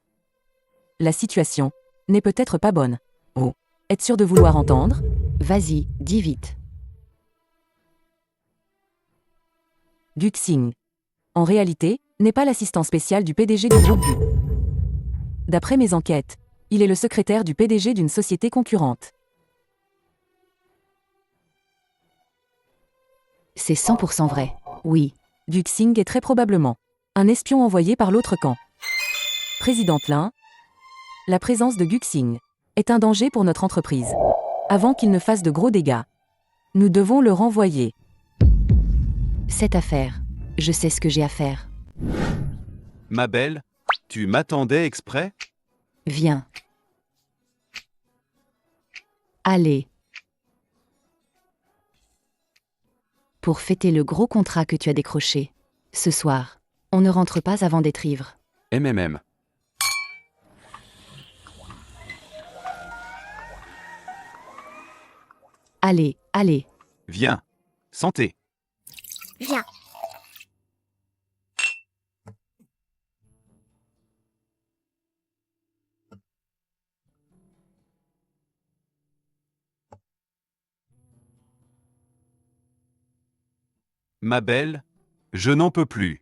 La situation n'est peut-être pas bonne. Oh, êtes sûr de vouloir entendre? Vas-y, dis vite. Guxing. En réalité, n'est pas l'assistant spécial du PDG du groupe Gu. D'après mes enquêtes, il est le secrétaire du PDG d'une société concurrente. C'est 100% vrai. Oui. Guxing est très probablement Un espion envoyé par l'autre camp. Présidente Lin, la présence de Guxing est un danger pour notre entreprise. Avant qu'il ne fasse de gros dégâts, nous devons le renvoyer. Cette affaire, je sais ce que j'ai à faire. Ma belle, tu m'attendais exprès? Viens. Allez. Pour fêter le gros contrat que tu as décroché, ce soir, on ne rentre pas avant d'être ivre. MMM. Allez, allez. Viens. Santé. Viens. Ma belle, je n'en peux plus.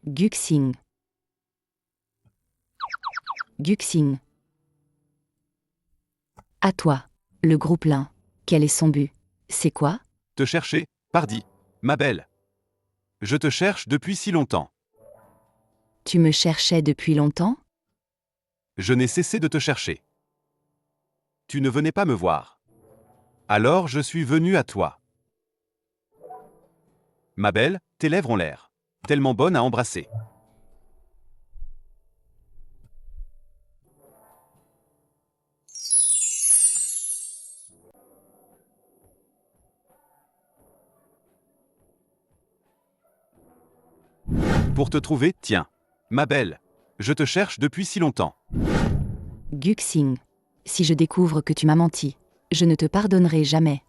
Guxing. Guxing. À toi, le groupe Lin. Quel est son but? C'est quoi? Te chercher, pardi. Ma belle. Je te cherche depuis si longtemps. Tu me cherchais depuis longtemps? Je n'ai cessé de te chercher. Tu ne venais pas me voir. Alors je suis venu à toi. Ma belle, tes lèvres ont l'air tellement bonnes à embrasser. Pour te trouver, tiens. Ma belle, je te cherche depuis si longtemps. Guxing. Si je découvre que tu m'as menti, je ne te pardonnerai jamais.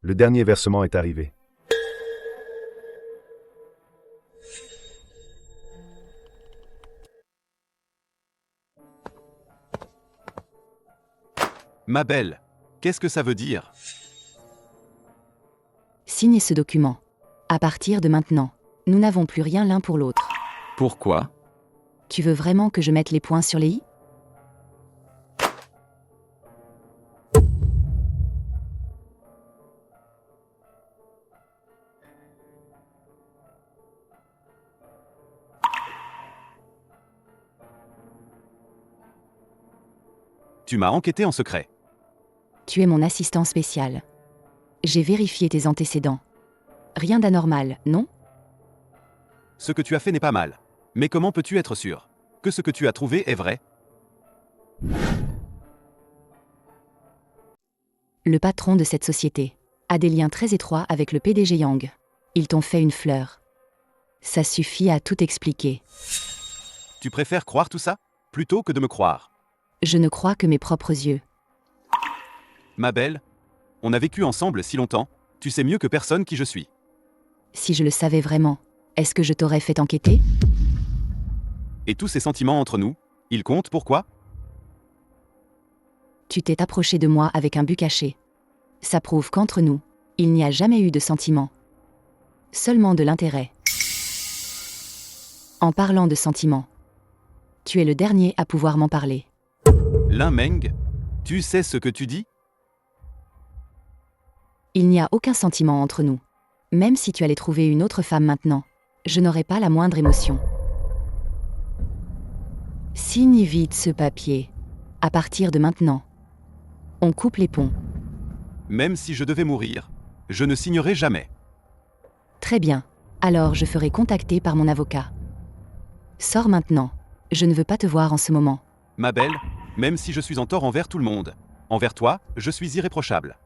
Le dernier versement est arrivé. Ma belle, qu'est-ce que ça veut dire? Signez ce document. À partir de maintenant, nous n'avons plus rien l'un pour l'autre. Pourquoi? Tu veux vraiment que je mette les points sur les i? Tu m'as enquêté en secret. Tu es mon assistant spécial. J'ai vérifié tes antécédents. Rien d'anormal, non? Ce que tu as fait n'est pas mal. Mais comment peux-tu être sûr que ce que tu as trouvé est vrai? Le patron de cette société a des liens très étroits avec le PDG Yang. Ils t'ont fait une fleur. Ça suffit à tout expliquer. Tu préfères croire tout ça plutôt que de me croire? Je ne crois que mes propres yeux. Ma belle, on a vécu ensemble si longtemps, tu sais mieux que personne qui je suis. Si je le savais vraiment, est-ce que je t'aurais fait enquêter? Et tous ces sentiments entre nous, ils comptent pourquoi? Tu t'es approché de moi avec un but caché. Ça prouve qu'entre nous, il n'y a jamais eu de sentiments. Seulement de l'intérêt. En parlant de sentiments, tu es le dernier à pouvoir m'en parler. Lin Meng, tu sais ce que tu dis? Il n'y a aucun sentiment entre nous. Même si tu allais trouver une autre femme maintenant, je n'aurais pas la moindre émotion. Signe vite ce papier. À partir de maintenant, on coupe les ponts. Même si je devais mourir, je ne signerai jamais. Très bien. Alors je ferai contacter par mon avocat. Sors maintenant. Je ne veux pas te voir en ce moment. Ma belle, même si je suis en tort envers tout le monde, envers toi, je suis irréprochable.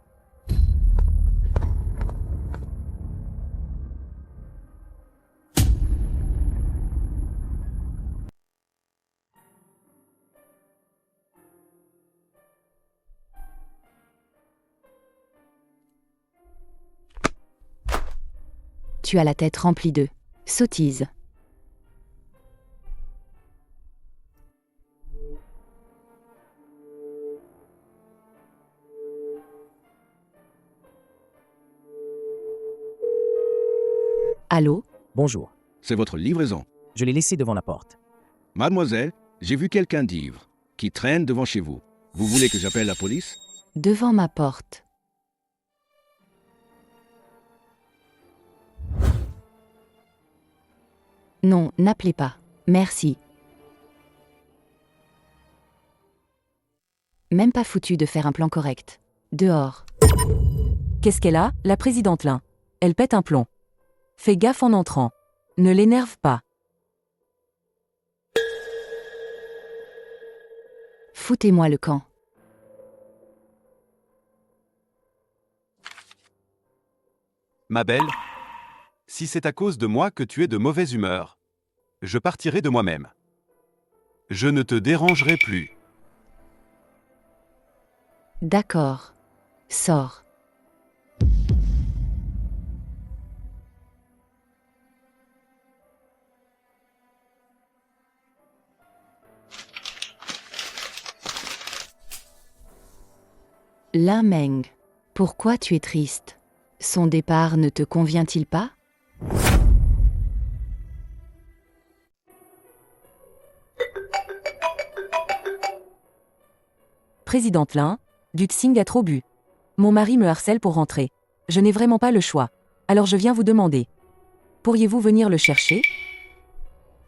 Tu as la tête remplie de sottises. Allô? Bonjour. C'est votre livraison. Je l'ai laissé devant la porte. Mademoiselle, j'ai vu quelqu'un d'ivre qui traîne devant chez vous. Vous voulez que j'appelle la police? Devant ma porte. Non, n'appelez pas. Merci. Même pas foutu de faire un plan correct. Dehors. Qu'est-ce qu'elle a, la présidente Lin? Elle pète un plomb. Fais gaffe en entrant. Ne l'énerve pas. Foutez-moi le camp. Ma belle, si c'est à cause de moi que tu es de mauvaise humeur, je partirai de moi-même. Je ne te dérangerai plus. D'accord. Sors. Lin Meng, pourquoi tu es triste? Son départ ne te convient-il pas? Présidente Lin, Duxing a trop bu. Mon mari me harcèle pour rentrer. Je n'ai vraiment pas le choix. Alors je viens vous demander. Pourriez-vous venir le chercher?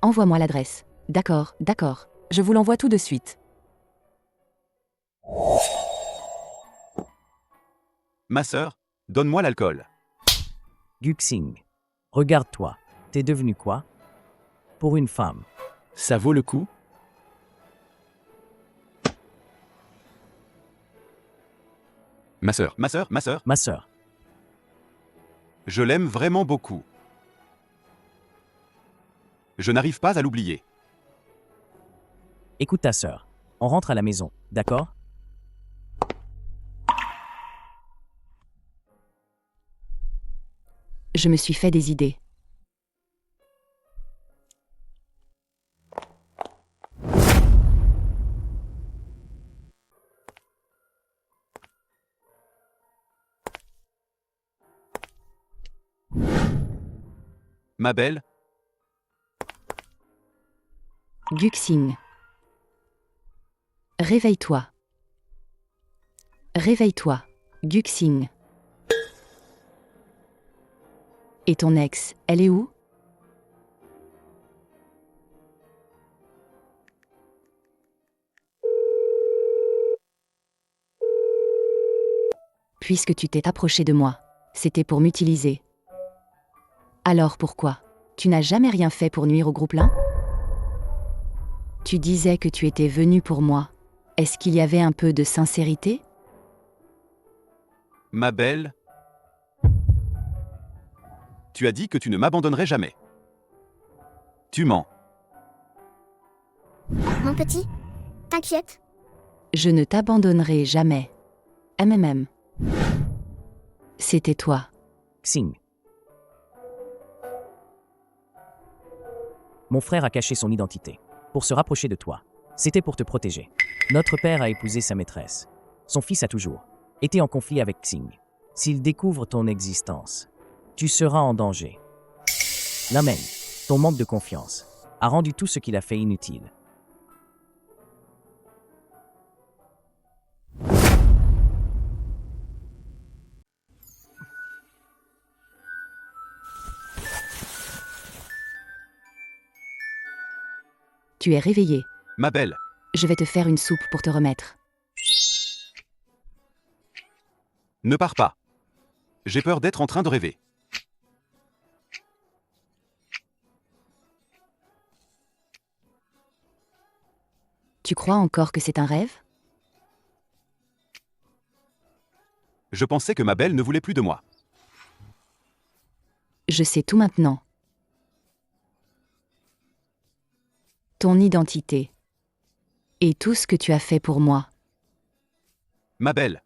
Envoie-moi l'adresse. D'accord, d'accord. Je vous l'envoie tout de suite. Ma sœur, donne-moi l'alcool. Guxing. Regarde-toi. T'es devenu quoi? Pour une femme. Ça vaut le coup? Ma sœur, ma sœur, ma sœur, Ma sœur. je l'aime vraiment beaucoup. Je n'arrive pas à l'oublier. Écoute ta sœur. On rentre à la maison, d'accord? Je me suis fait des idées. Ma belle, Guxing. Réveille-toi. Réveille-toi, Guxing. Et ton ex, elle est où? Puisque tu t'es approché de moi, c'était pour m'utiliser. Alors pourquoi? Tu n'as jamais rien fait pour nuire au groupe Lin? Tu disais que tu étais venu pour moi. Est-ce qu'il y avait un peu de sincérité? ma belle, tu as dit que tu ne m'abandonnerais jamais. Tu mens. Mon petit, t'inquiète. Je ne t'abandonnerai jamais. MMM. C'était toi. Xing. Mon frère a caché son identité. Pour se rapprocher de toi. C'était pour te protéger. Notre père a épousé sa maîtresse. Son fils a toujours été en conflit avec Xing. S'il découvre ton existence, tu seras en danger. Lin Meng, ton manque de confiance, a rendu tout ce qu'il a fait inutile. Tu es réveillé. Ma belle, Je vais te faire une soupe pour te remettre. ne pars pas. J'ai peur d'être en train de rêver. Tu crois encore que c'est un rêve? Je pensais que ma belle ne voulait plus de moi. Je sais tout maintenant. Ton identité. Et tout ce que tu as fait pour moi. Ma belle,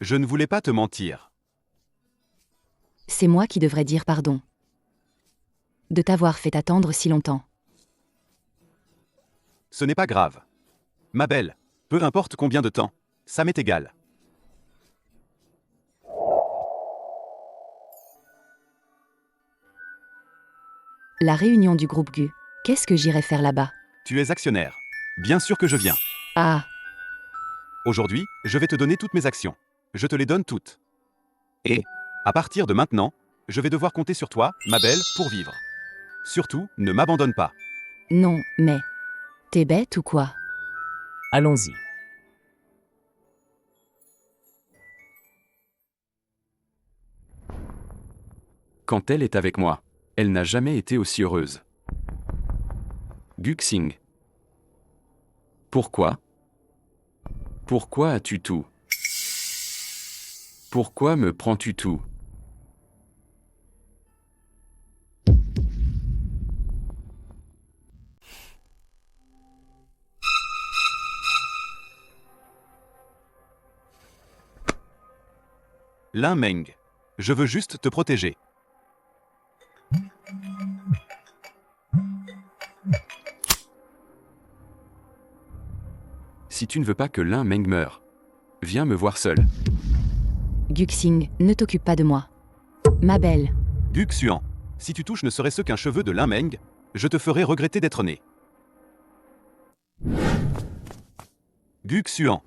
je ne voulais pas te mentir. C'est moi qui devrais dire pardon. De t'avoir fait attendre si longtemps. Ce n'est pas grave. Ma belle, peu importe combien de temps, ça m'est égal. La réunion du groupe GU. Qu'est-ce que j'irai faire là-bas? Tu es actionnaire. Bien sûr que je viens. Ah, Aujourd'hui, je vais te donner toutes mes actions. Je te les donne toutes. Et, à partir de maintenant, je vais devoir compter sur toi, ma belle, pour vivre. Surtout, ne m'abandonne pas. non, mais... T'es bête ou quoi? Allons-y. Quand elle est avec moi, elle n'a jamais été aussi heureuse. Guxing. Pourquoi? Pourquoi as-tu tout? Pourquoi me prends-tu tout? Lin Meng. Je veux juste te protéger. Si tu ne veux pas que Lin Meng meure, viens me voir seul. Guxing, ne t'occupe pas de moi. Ma belle, Gu Xuan. Si tu touches ne serait-ce qu'un cheveu de Lin Meng, je te ferai regretter d'être né. Gu Xuan.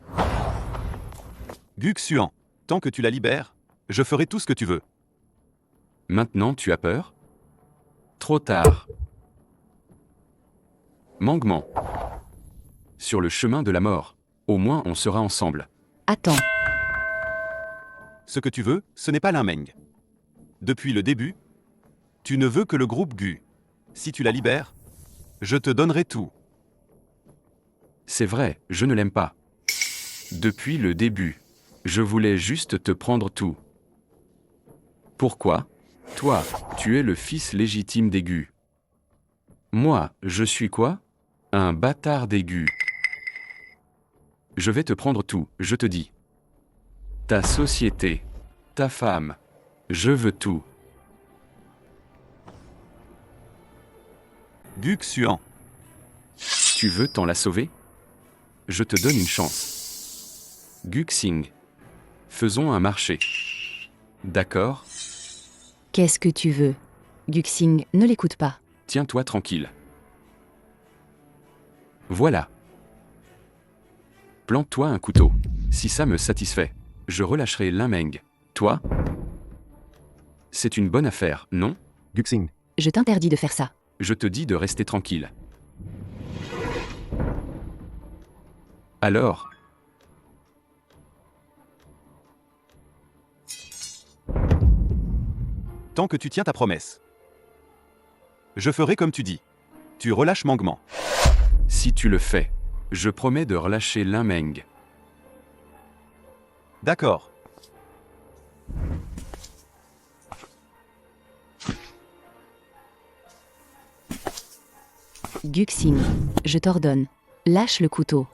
Gu Xuan. Tant que tu la libères, je ferai tout ce que tu veux. Maintenant tu as peur? Trop tard. Mangement. Sur le chemin de la mort. Au moins on sera ensemble. attends. Ce que tu veux, ce n'est pas Lin Meng. Depuis le début, tu ne veux que le groupe GU. Si tu la libères, je te donnerai tout. C'est vrai, je ne l'aime pas. Depuis le début, je voulais juste te prendre tout. Pourquoi? Toi, tu es le fils légitime des GU. Moi, je suis quoi? Un bâtard des GU. Je vais te prendre tout, je te dis. Ta société, ta femme, je veux tout. Gu Xuan. Tu veux t'en la sauver? Je te donne une chance. Guxing. Faisons un marché. D'accord? Qu'est-ce que tu veux? Guxing, ne l'écoute pas. Tiens-toi tranquille. Voilà. Plante-toi un couteau. Si ça me satisfait, je relâcherai Lin Meng. Toi? C'est une bonne affaire, non? Guxing. Je t'interdis de faire ça. Je te dis de rester tranquille. Alors? Tant que tu tiens ta promesse. Je ferai comme tu dis. Tu relâches Mangement. Si tu le fais, je promets de relâcher Lin Meng. D'accord. Guxing, je t'ordonne. Lâche le couteau.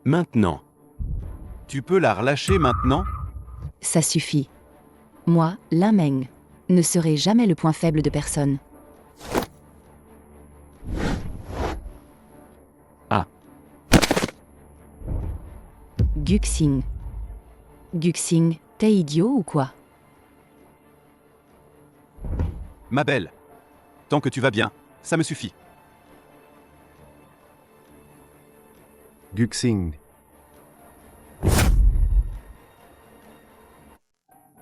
Maintenant. Tu peux la relâcher maintenant? Ça suffit. Moi, Lin Meng, ne serai jamais le point faible de personne. Ah. Guxing. Guxing, t'es idiot ou quoi? Ma belle. Tant que tu vas bien, ça me suffit. Guxing.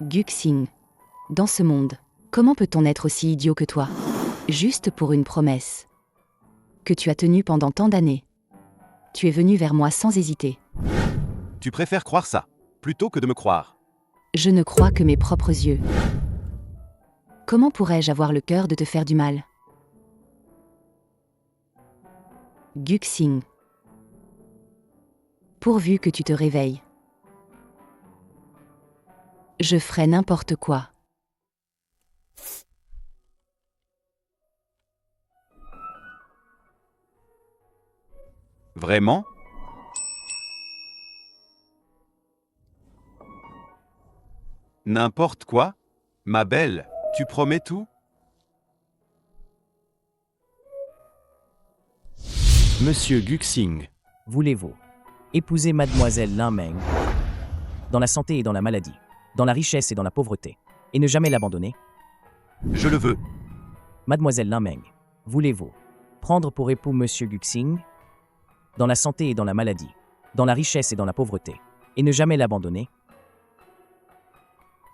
Guxing. Dans ce monde, comment peut-on être aussi idiot que toi? Juste pour une promesse. Que tu as tenue pendant tant d'années. Tu es venu vers moi sans hésiter. Tu préfères croire ça, plutôt que de me croire. Je ne crois que mes propres yeux. Comment pourrais-je avoir le cœur de te faire du mal? Guxing. Pourvu que tu te réveilles. Je ferai n'importe quoi. Vraiment? N'importe quoi? Ma belle, tu promets tout? Monsieur Guxing. Voulez-vous épouser mademoiselle Lin Meng dans la santé et dans la maladie, dans la richesse et dans la pauvreté, et ne jamais l'abandonner? Je le veux. Mademoiselle Lin Meng, voulez-vous prendre pour époux Monsieur Guxing dans la santé et dans la maladie, dans la richesse et dans la pauvreté, et ne jamais l'abandonner?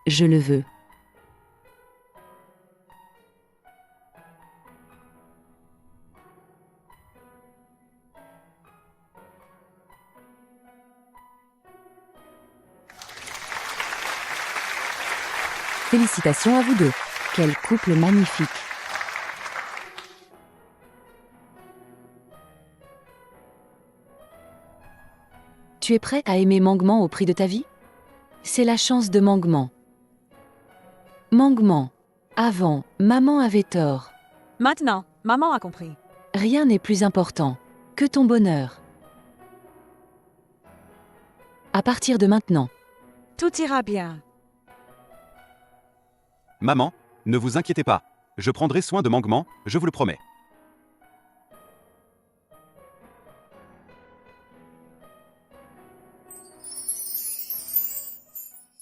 Je le veux. Félicitations à vous deux. Quel couple magnifique. Tu es prêt à aimer Mangman au prix de ta vie? C'est la chance de Mangman. Mangman. Avant, maman avait tort. Maintenant, maman a compris. Rien n'est plus important que ton bonheur. À partir de maintenant, Tout ira bien. Maman, ne vous inquiétez pas. Je prendrai soin de Mangman, je vous le promets.